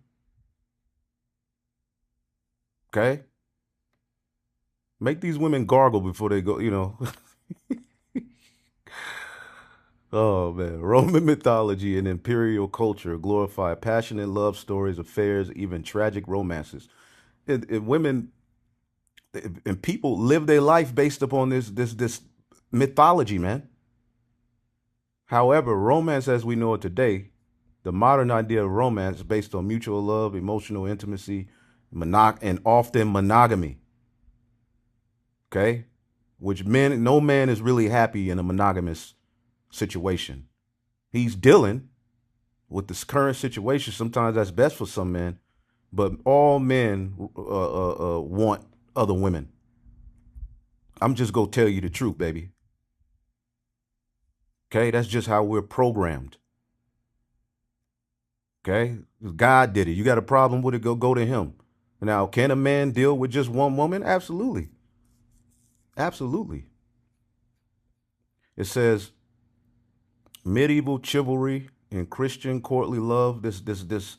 Okay. Make these women gargle before they go, Oh, man. Roman mythology and imperial culture glorify passionate love stories, affairs, even tragic romances. Women and people live their life based upon this mythology, man. However, romance as we know it today, the modern idea of romance is based on mutual love, emotional intimacy, and often monogamy. Okay? Which no man is really happy in a monogamous situation. He's dealing with this current situation. Sometimes that's best for some men, but all men want other women. I'm just gonna tell you the truth, baby. Okay, that's just how we're programmed. Okay? God did it. You got a problem with it, go to him. Now, can a man deal with just one woman? Absolutely. Absolutely. It says medieval chivalry and Christian courtly love, this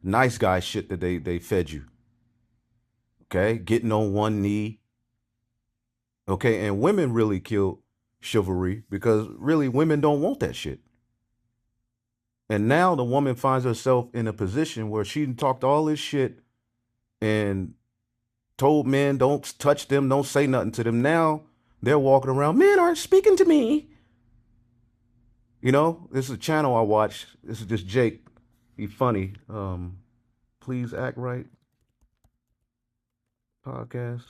nice guy shit that they fed you. Okay? Getting on one knee. Okay, and women really killed chivalry because really women don't want that shit. And now the woman finds herself in a position where she talked all this shit and told men don't touch them, don't say nothing to them. Now they're walking around, men aren't speaking to me. You know, this is a channel I watch. This is just Jake. He's funny. Please Act Right podcast.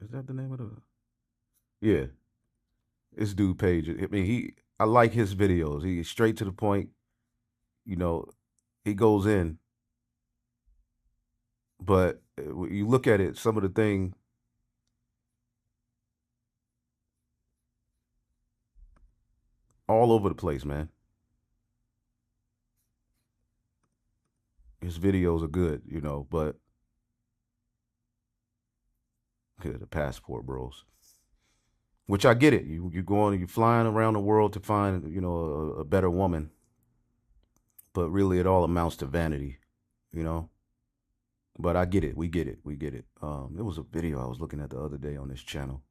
Is that the name of the? Yeah, this dude page. I mean, I like his videos. He's straight to the point. You know, he goes in. But you look at it, some of the thing. All over the place, man. His videos are good, you know, but the passport bros. Which I get it. You going, you flying around the world to find, you know, a better woman. But really it all amounts to vanity, you know. But I get it. We get it. We get it. There was a video I was looking at the other day on this channel.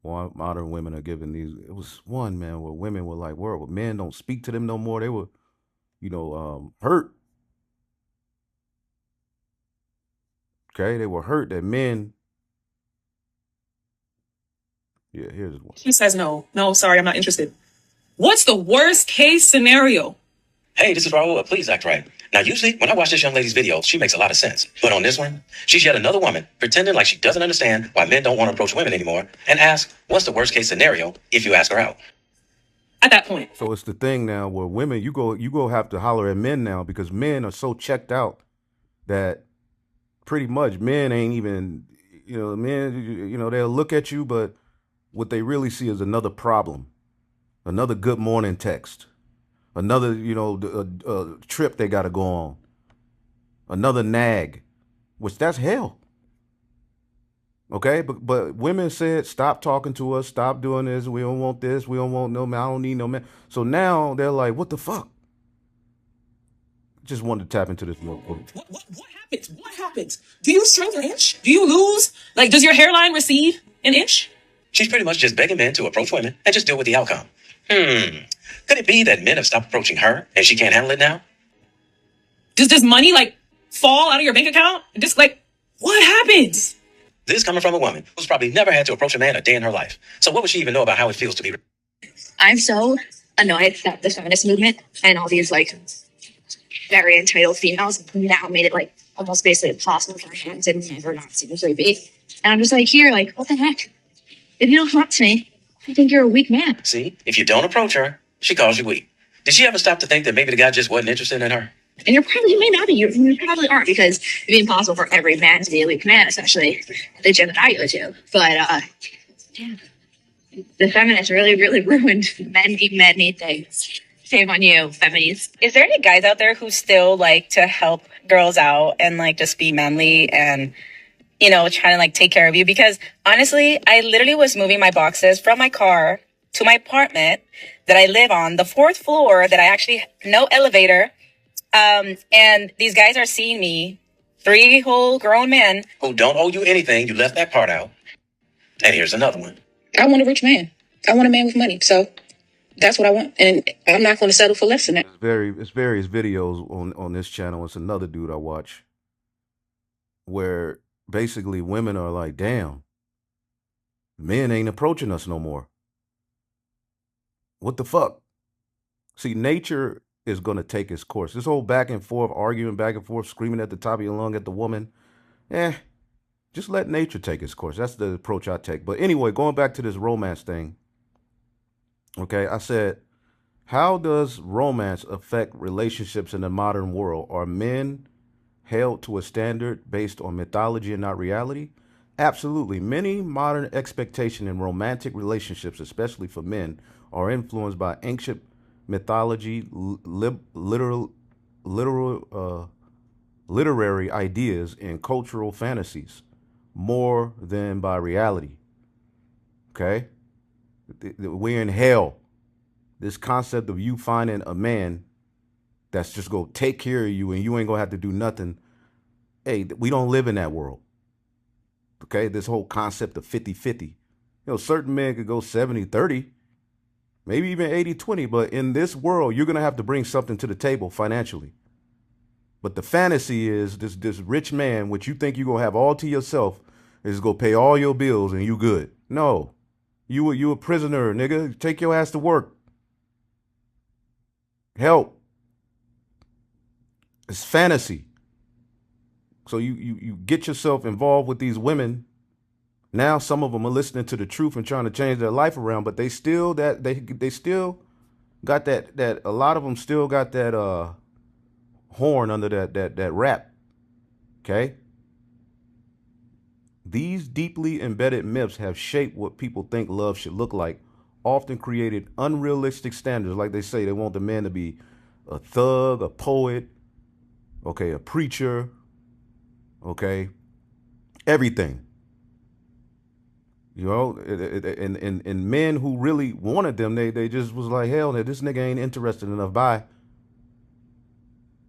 Why modern women are giving these. It was one, man, where women were like, where men don't speak to them no more. They were, you know, hurt. Okay, they were hurt that men. Yeah, here's one. He says no. No, sorry, I'm not interested. What's the worst case scenario? Hey, this is RAWCHAA. Please act right. Now, usually when I watch this young lady's videos, she makes a lot of sense. But on this one, she's yet another woman pretending like she doesn't understand why men don't want to approach women anymore and ask, what's the worst case scenario if you ask her out? At that point. So it's the thing now where women, you go have to holler at men now because men are so checked out that pretty much men ain't even, you know, men, you know, they'll look at you, but what they really see is another problem, another good morning text, another, you know, trip they got to go on, another nag, which that's hell. Okay, but women said, stop talking to us, stop doing this, we don't want this, we don't want no man, I don't need no man. So now they're like, what the fuck? Just wanted to tap into this real quick. What happens? What happens? Do you shrink an inch? Do you lose? Like, does your hairline recede an inch? She's pretty much just begging men to approach women and just deal with the outcome. Could it be that men have stopped approaching her and she can't handle it now? Does money, like, fall out of your bank account? Just, like, what happens? This coming from a woman who's probably never had to approach a man a day in her life. So what would she even know about how it feels to be? I'm so annoyed that the feminist movement and all these, like, very entitled females now made it, like, almost basically impossible for men to never not seem creepy. And I'm just like, here, like, what the heck? If you don't talk to me, I think you're a weak man. See, if you don't approach her, she calls you weak. Did she ever stop to think that maybe the guy just wasn't interested in her? And you may not be. You probably aren't, because it'd be impossible for every man to be a weak man, especially the gym that I go to. But, yeah, the feminists really, really ruined men need things. Shame on you, feminists. Is there any guys out there who still like to help girls out and like just be manly and, you know, trying to like take care of you? Because honestly, I literally was moving my boxes from my car to my apartment that I live on, the 4th floor, that I actually, no elevator. And these guys are seeing me, 3 whole grown men who don't owe you anything. You left that part out. And here's another one. I want a rich man. I want a man with money. So that's what I want. And I'm not going to settle for less than that. It's various videos on this channel. It's another dude I watch where basically women are like, damn, men ain't approaching us no more. What the fuck? See, nature is going to take its course. This whole back and forth, arguing back and forth, screaming at the top of your lung at the woman, just let nature take its course. That's the approach I take. But anyway, going back to this romance thing, okay, I said, How does romance affect relationships in the modern world? Are men held to a standard based on mythology and not reality? Absolutely. Many modern expectations in romantic relationships, especially for men, are influenced by ancient mythology, literal, literary ideas, and cultural fantasies more than by reality. Okay? We're in hell. This concept of you finding a man that's just going to take care of you and you ain't going to have to do nothing. Hey, we don't live in that world. Okay? This whole concept of 50-50. You know, certain men could go 70-30, maybe even 80-20, but in this world, you're going to have to bring something to the table financially. But the fantasy is this rich man, which you think you're going to have all to yourself, is going to pay all your bills and you good. No. You a prisoner, nigga. Take your ass to work. Help. It's fantasy. So you get yourself involved with these women. Now some of them are listening to the truth and trying to change their life around, but they still they still got that a lot of them still got that horn under that rap. Okay? These deeply embedded myths have shaped what people think love should look like, often created unrealistic standards. Like they say, they want the man to be a thug, a poet, okay, a preacher, okay, everything. You know, and men who really wanted them, they just was like, hell, this nigga ain't interested enough. Bye.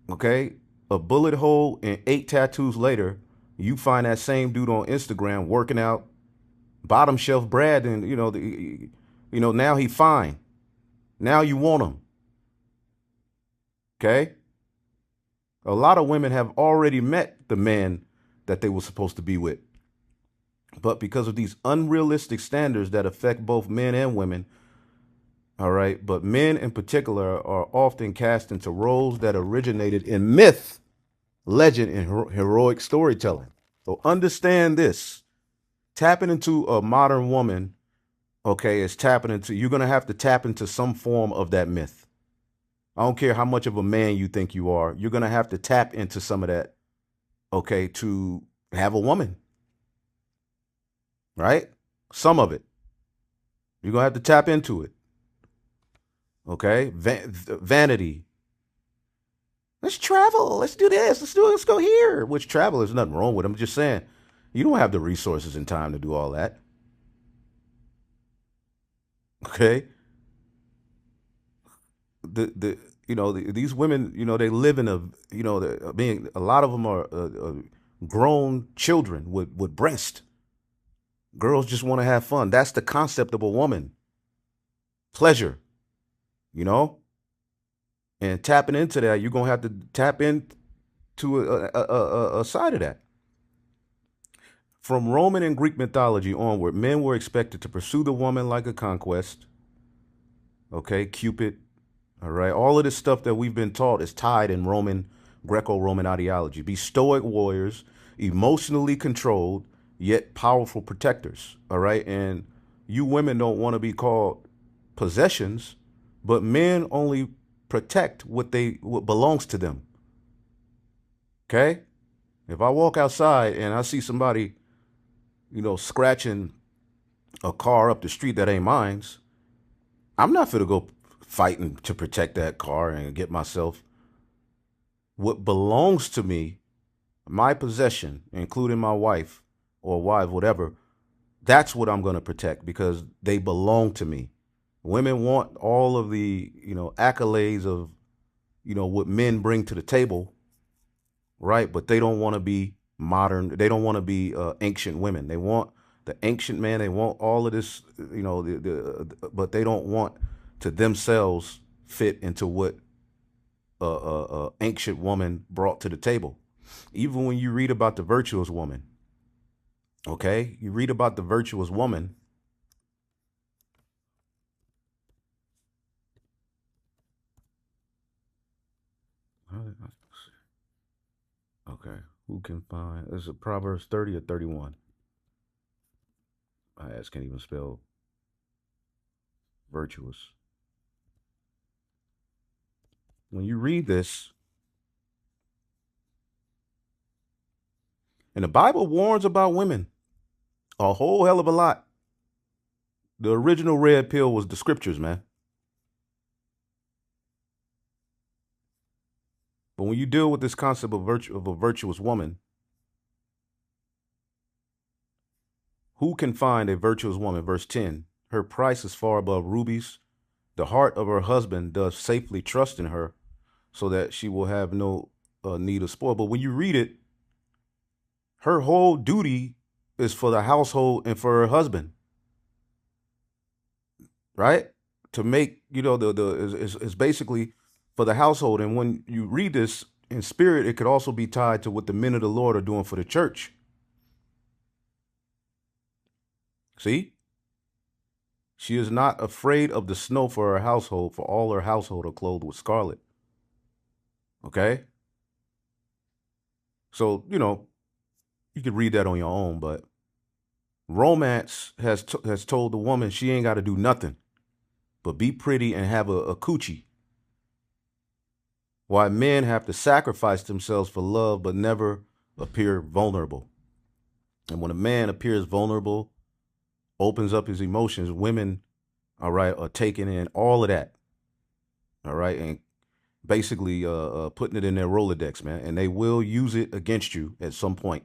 Okay, a bullet hole and 8 tattoos later, you find that same dude on Instagram working out, bottom shelf Brad, and now he fine. Now you want him. Okay, a lot of women have already met the man that they were supposed to be with. But because of these unrealistic standards that affect both men and women, all right, but men in particular are often cast into roles that originated in myth, legend, and heroic storytelling. So understand this. Tapping into a modern woman, okay, is tapping into, you're going to have to tap into some form of that myth. I don't care how much of a man you think you are, you're going to have to tap into some of that, okay, to have a woman. Right? Some of it. You're going to have to tap into it. Okay? Vanity. Let's travel. Let's do this. Let's go here. Which travel, there's nothing wrong with them. I'm just saying, you don't have the resources and time to do all that. Okay? These women, they live in a lot of them are grown children with breast. Girls just want to have fun. That's the concept of a woman. Pleasure, and tapping into that, you're going to have to tap into a side of that. From Roman and Greek mythology onward, men were expected to pursue the woman like a conquest. Okay, Cupid. All right, all of this stuff that we've been taught is tied in Greco-Roman ideology. Be stoic warriors, emotionally controlled, yet powerful protectors. All right, and you women don't want to be called possessions, but men only protect what belongs to them. Okay? If I walk outside and I see somebody, scratching a car up the street that ain't mine's, I'm not finna go fighting to protect that car and get myself. What belongs to me, my possession, including my wife or wife, whatever, that's what I'm going to protect because they belong to me. Women want all of the, accolades of, what men bring to the table, right? But they don't want to be modern. They don't want to be ancient women. They want the ancient man. They want all of this, but they don't want to themselves fit into what ancient woman brought to the table. Even when you read about the virtuous woman, okay, you read about the virtuous woman. Okay, who can find? Is it Proverbs 30 or 31? I can't even spell virtuous. when you read this, and the Bible warns about women a whole hell of a lot. The original red pill was the scriptures, man. But when you deal with this concept of a virtuous woman, who can find a virtuous woman? Verse 10, her price is far above rubies. The heart of her husband does safely trust in her, so that she will have no need of spoil. But when you read it, her whole duty is for the household and for her husband, right? To make, is basically for the household. And when you read this in spirit, it could also be tied to what the men of the Lord are doing for the church. See? She is not afraid of the snow for her household, for all her household are clothed with scarlet. Okay? So, you could read that on your own, but romance has told the woman she ain't got to do nothing but be pretty and have a coochie. Why men have to sacrifice themselves for love but never appear vulnerable. And when a man appears vulnerable, opens up his emotions, women, all right, are taking in all of that, all right, and basically putting it in their Rolodex, man, and they will use it against you at some point.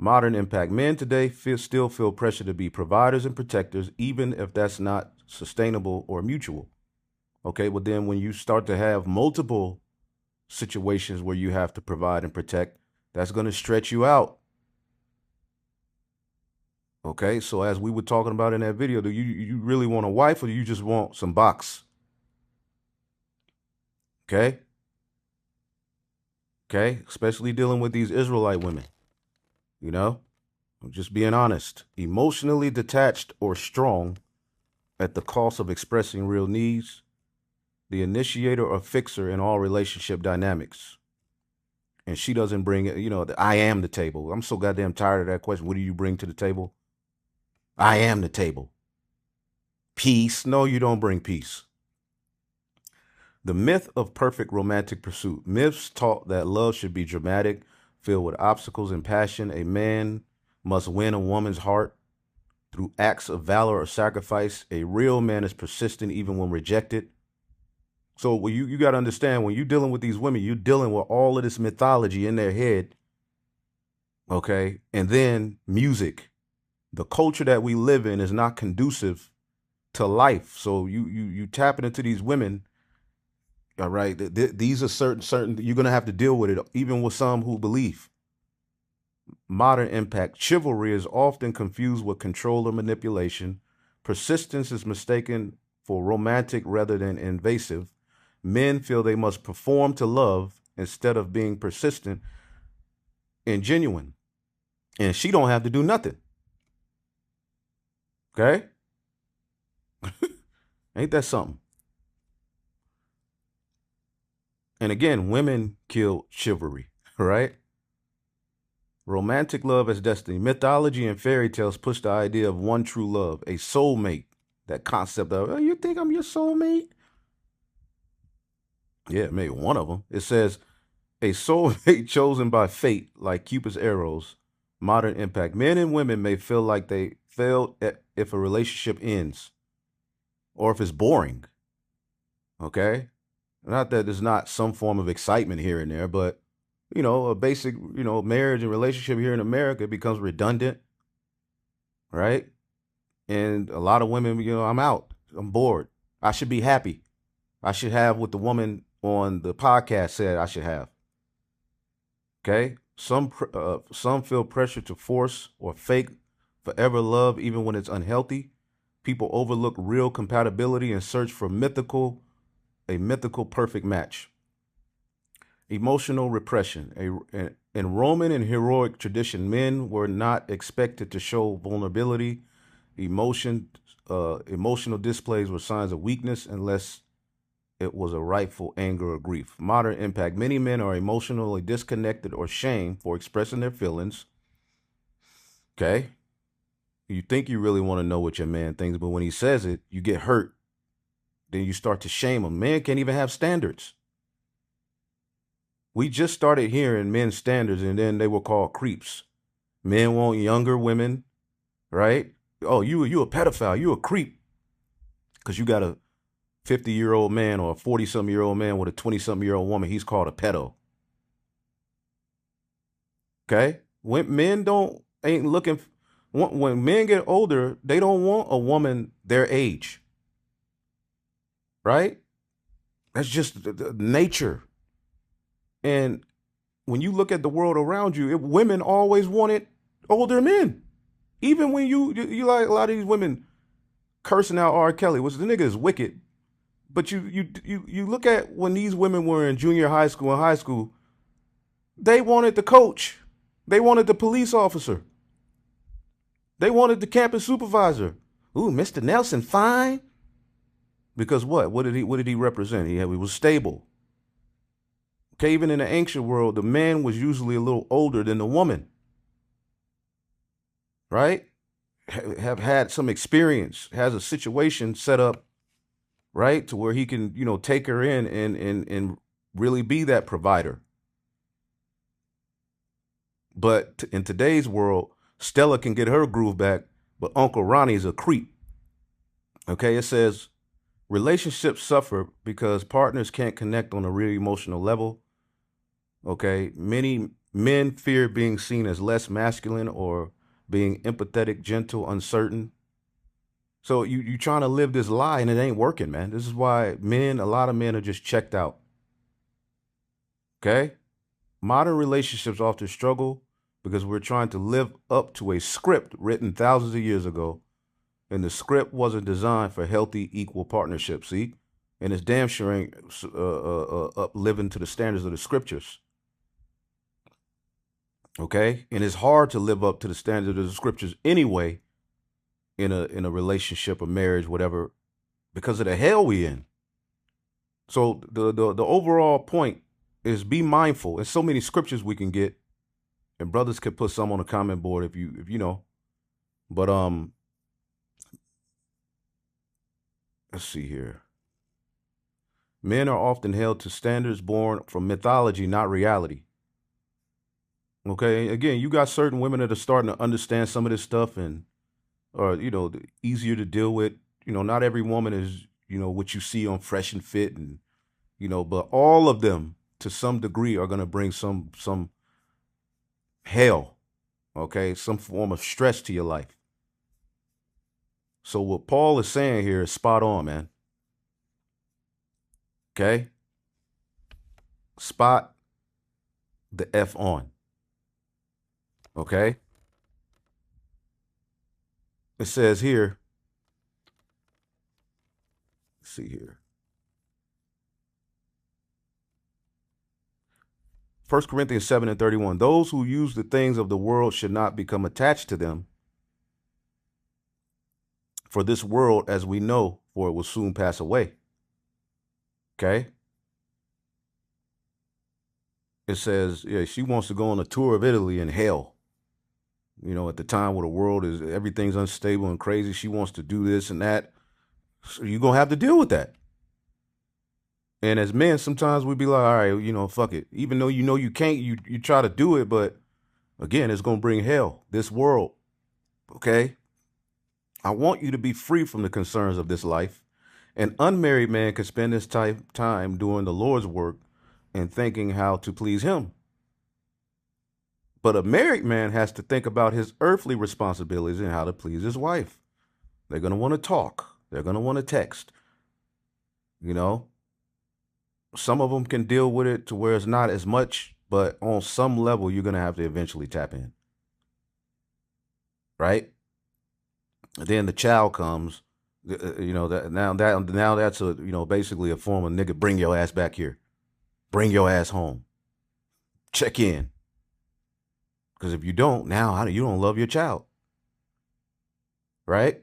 Modern impact. Men today still feel pressure to be providers and protectors, even if that's not sustainable or mutual. Okay, well then when you start to have multiple situations where you have to provide and protect, that's going to stretch you out. Okay, so as we were talking about in that video, do you really want a wife, or do you just want some box? Okay, especially dealing with these Israelite women. I'm just being honest. Emotionally detached or strong at the cost of expressing real needs. The initiator or fixer in all relationship dynamics. And she doesn't bring it, I am the table. I'm so goddamn tired of that question. What do you bring to the table? I am the table. Peace? No, you don't bring peace. The myth of perfect romantic pursuit. Myths taught that love should be dramatic, filled with obstacles and passion. A man must win a woman's heart through acts of valor or sacrifice. A real man is persistent even when rejected. So you got to understand, when you're dealing with these women, you're dealing with all of this mythology in their head. Okay. And then music. The culture that we live in is not conducive to life. So you tapping into these women. All right. These are certain, you're going to have to deal with it, even with some who believe. Modern impact. Chivalry is often confused with control or manipulation. Persistence is mistaken for romantic rather than invasive. Men feel they must perform to love instead of being persistent and genuine. And she don't have to do nothing. Okay? Ain't that something? And again, women kill chivalry, right? Romantic love as destiny. Mythology and fairy tales push the idea of one true love, a soulmate. That concept of, oh, you think I'm your soulmate? Yeah, maybe one of them. It says, a soulmate chosen by fate, like Cupid's arrows. Modern impact. Men and women may feel like they failed if a relationship ends or if it's boring. Okay? Not that there's not some form of excitement here and there, but, a basic, marriage and relationship here in America becomes redundant, right? And a lot of women, I'm out. I'm bored. I should be happy. I should have what the woman on the podcast said I should have. Okay? Some feel pressure to force or fake forever love even when it's unhealthy. People overlook real compatibility and search for a mythical perfect match. Emotional repression. In Roman and heroic tradition, men were not expected to show vulnerability. Emotional displays were signs of weakness unless it was a rightful anger or grief. Modern impact. Many men are emotionally disconnected or shamed for expressing their feelings. Okay. You think you really want to know what your man thinks, but when he says it, you get hurt. Then you start to shame him. Man can't even have standards. We just started hearing men's standards, and then they were called creeps. Men want younger women, right? Oh, you a pedophile, you a creep, because you got a 50-year-old man or a 40-something-year-old man with a 20-something-year-old woman. He's called a pedo. Okay, when men ain't looking. When men get older, they don't want a woman their age, right? That's just the nature. And when you look at the world around you, women always wanted older men. Even when you like a lot of these women cursing out R. Kelly, which the nigga is wicked. But you look at when these women were in junior high school and high school, they wanted the coach, they wanted the police officer, they wanted the campus supervisor. Ooh, Mr. Nelson, fine. Because what? What did he represent? He was stable. Okay, even in the ancient world, the man was usually a little older than the woman. Right? Have had some experience, has a situation set up, right, to where he can, take her in and really be that provider. But in today's world, Stella can get her groove back, but Uncle Ronnie's a creep. Okay, it says relationships suffer because partners can't connect on a real emotional level. Okay, many men fear being seen as less masculine or being empathetic, gentle, uncertain. So you trying to live this lie and it ain't working, man. This is why a lot of men are just checked out. Okay? Modern relationships often struggle because we're trying to live up to a script written thousands of years ago. And the script wasn't designed for healthy, equal partnerships, see? And it's damn sure ain't living to the standards of the scriptures. Okay? And it's hard to live up to the standards of the scriptures anyway in a relationship or marriage, whatever, because of the hell we in. So the overall point is be mindful. There's so many scriptures we can get, and brothers could put some on the comment board if you know. But let's see here. Men are often held to standards born from mythology, not reality. Okay, again, you got certain women that are starting to understand some of this stuff or easier to deal with. Not every woman is, what you see on Fresh and Fit, and but all of them to some degree are going to bring some hell, okay, some form of stress to your life. So what Paul is saying here is spot on, man. Okay? Spot the F on. Okay? It says here, let's see here. 1 Corinthians 7:31. Those who use the things of the world should not become attached to them. For this world, as we know, for it will soon pass away. Okay? It says, yeah, she wants to go on a tour of Italy in hell. At the time where the world is, everything's unstable and crazy. She wants to do this and that. So you're going to have to deal with that. And as men, sometimes we be like, all right, fuck it. Even though you can't, you try to do it. But again, it's going to bring hell, this world. Okay? I want you to be free from the concerns of this life. An unmarried man can spend his time doing the Lord's work and thinking how to please him. But a married man has to think about his earthly responsibilities and how to please his wife. They're going to want to talk. They're going to want to text. Some of them can deal with it to where it's not as much, but on some level, you're going to have to eventually tap in. Right? And then the child comes, that now that's basically a form of nigga, bring your ass back here. Bring your ass home. Check in. Because if you don't, now you don't love your child. Right?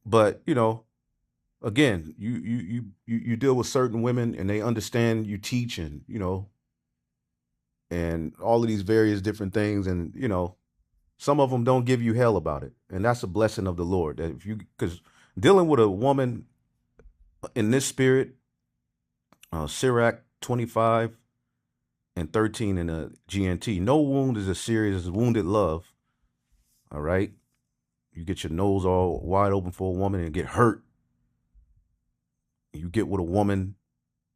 But, again, you deal with certain women and they understand you teach and, and all of these various different things. And, some of them don't give you hell about it. And that's a blessing of the Lord. That because dealing with a woman in this spirit, Sirach 25 and 13 in the GNT. No wound is as serious as wounded love. All right. You get your nose all wide open for a woman and get hurt. You get with a woman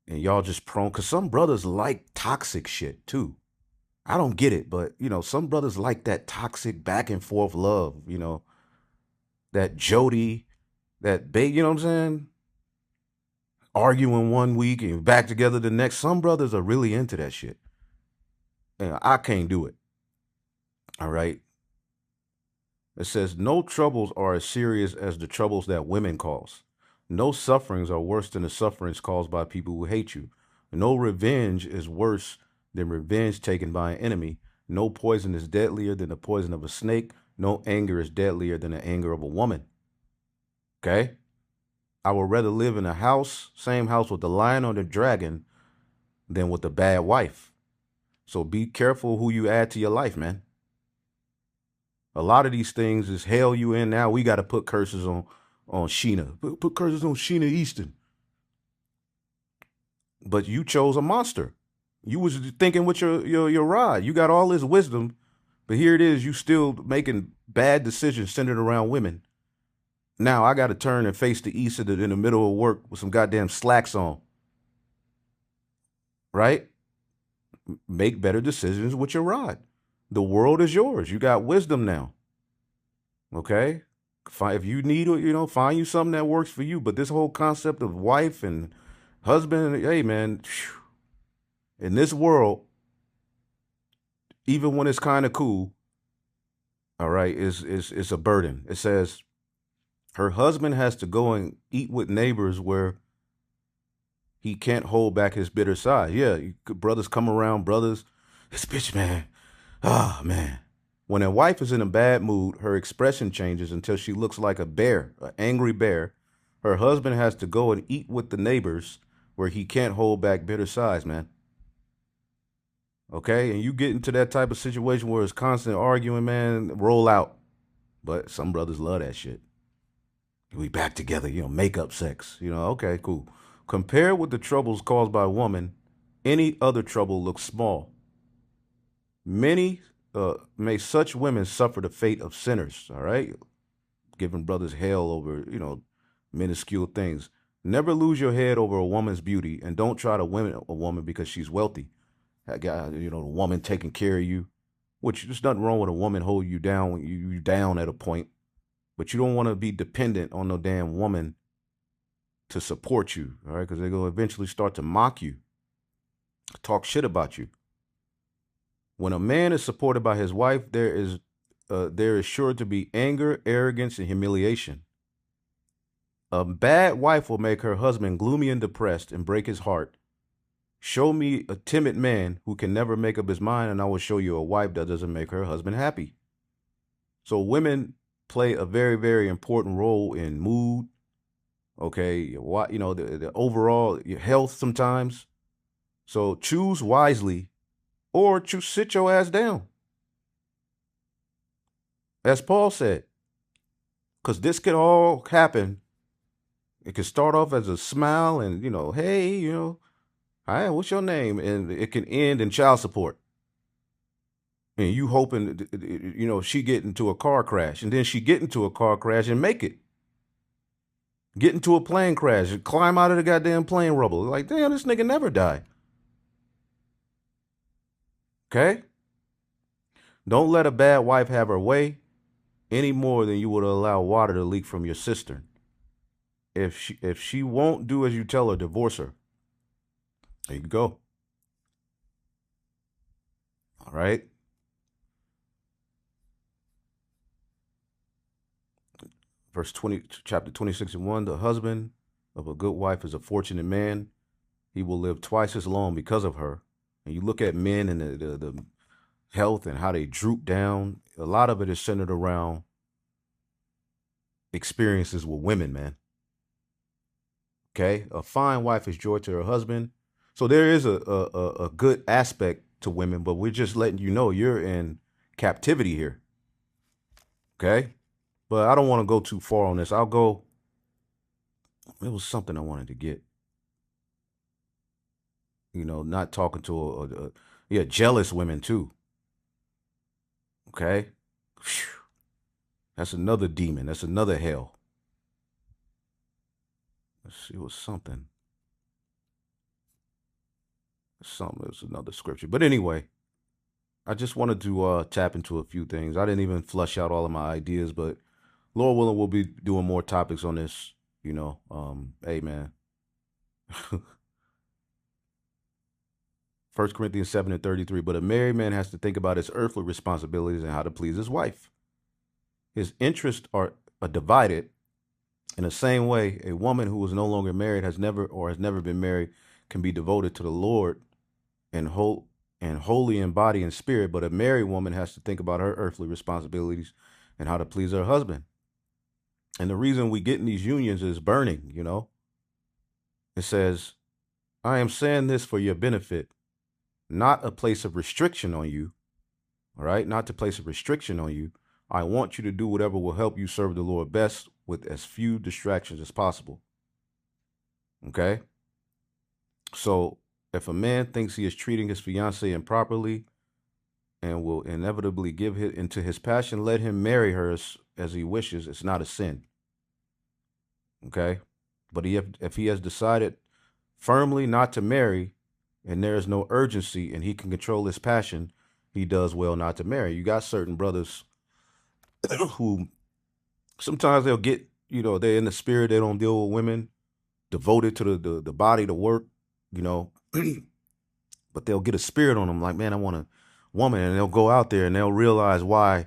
and y'all just prone, because some brothers like toxic shit too. I don't get it, but some brothers like that toxic back and forth love, that Jody, that bait, you know what I'm saying? Arguing one week and back together the next. Some brothers are really into that shit. And I can't do it. All right. It says, no troubles are as serious as the troubles that women cause. No sufferings are worse than the sufferings caused by people who hate you. No revenge is worse than revenge taken by an enemy. No poison is deadlier than the poison of a snake. No anger is deadlier than the anger of a woman. Okay? I would rather live in a same house with the lion or the dragon than with a bad wife. So be careful who you add to your life, man. A lot of these things is hell you in now. We got to put curses on Sheena. Put curses on Sheena Easton. But you chose a monster. You was thinking with your rod. You got all this wisdom, but here it is. You still making bad decisions centered around women. Now I got to turn and face the east in the middle of work with some goddamn slacks on. Right? Make better decisions with your rod. The world is yours. You got wisdom now. Okay? If you need, find you something that works for you. But this whole concept of wife and husband, hey, man, in this world, even when it's kind of cool, all right, it's a burden. It says her husband has to go and eat with neighbors where he can't hold back his bitter side. Yeah, brothers come around, brothers. This bitch, man. Ah, man. When a wife is in a bad mood, her expression changes until she looks like a bear, an angry bear. Her husband has to go and eat with the neighbors where he can't hold back bitter sides, man. Okay? And you get into that type of situation where it's constant arguing, man, roll out. But some brothers love that shit. We back together, makeup sex. Okay, cool. Compared with the troubles caused by a woman, any other trouble looks small. May such women suffer the fate of sinners, all right? Giving brothers hell over, minuscule things. Never lose your head over a woman's beauty, and don't try to win a woman because she's wealthy. That guy, the woman taking care of you, which there's nothing wrong with a woman holding you down when you down at a point, but you don't want to be dependent on no damn woman to support you, all right? Because they're going to eventually start to mock you, talk shit about you. When a man is supported by his wife, there is sure to be anger, arrogance, and humiliation. A bad wife will make her husband gloomy and depressed and break his heart. Show me a timid man who can never make up his mind, and I will show you a wife that doesn't make her husband happy. So women play a very, very important role in mood. Okay, the overall health sometimes. So choose wisely. Or sit your ass down. As Paul said, because this could all happen. It could start off as a smile and, hey, hi, what's your name? And it can end in child support. And you hoping, she get into a car crash. And then she get into a car crash and make it. Get into a plane crash and climb out of the goddamn plane rubble. Like, damn, this nigga never died. Okay? Don't let a bad wife have her way any more than you would allow water to leak from your cistern. If she won't do as you tell her, divorce her. There you go. All right? Verse 20, chapter 26:1, the husband of a good wife is a fortunate man. He will live twice as long because of her. And you look at men and the health and how they droop down. A lot of it is centered around experiences with women, man. Okay? A fine wife is joy to her husband. So there is a good aspect to women, but we're just letting you know you're in captivity here. Okay? But I don't want to go too far on this. It was something I wanted to get. not talking to jealous women too. Okay. Whew. That's another demon. That's another hell. Let's see what's something. It's another scripture. But anyway, I just wanted to tap into a few things. I didn't even flush out all of my ideas, but Lord willing, we'll be doing more topics on this. Hey man. 1 Corinthians 7:33. But a married man has to think about his earthly responsibilities and how to please his wife. His interests are divided. In the same way, a woman who is no longer married has never been married can be devoted to the Lord and holy in body and spirit. But a married woman has to think about her earthly responsibilities and how to please her husband. And the reason we get in these unions is burning, It says, I am saying this for your benefit, not a place of restriction on you. All right. Not to place a restriction on you. I want you to do whatever will help you serve the Lord best with as few distractions as possible. Okay. So if a man thinks he is treating his fiancée improperly and will inevitably give into his passion, let him marry her as he wishes. It's not a sin. Okay. But if he has decided firmly not to marry and there is no urgency and he can control his passion, he does well not to marry. You got certain brothers who sometimes they'll get, they're in the spirit. They don't deal with women, devoted to the body, to work, but they'll get a spirit on them. Like, man, I want a woman. And they'll go out there and they'll realize why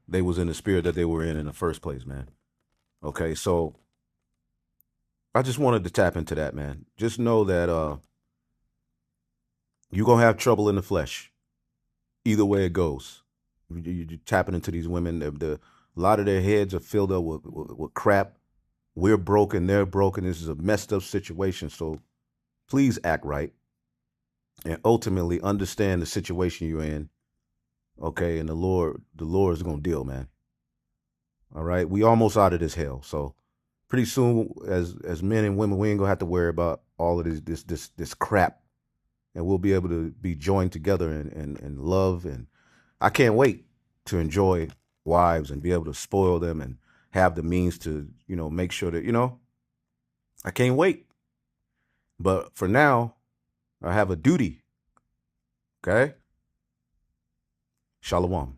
they was in the spirit that they were in the first place, man. Okay. So I just wanted to tap into that, man. Just know that, you're going to have trouble in the flesh. Either way it goes. You're tapping into these women. A lot of their heads are filled up with crap. We're broken. They're broken. This is a messed up situation. So please act right and ultimately understand the situation you're in. Okay. And the Lord is going to deal, man. All right. We almost out of this hell. So pretty soon as men and women, we ain't going to have to worry about all of this crap. And we'll be able to be joined together and love. And I can't wait to enjoy wives and be able to spoil them and have the means to, make sure that, I can't wait. But for now, I have a duty. Okay? Shalom.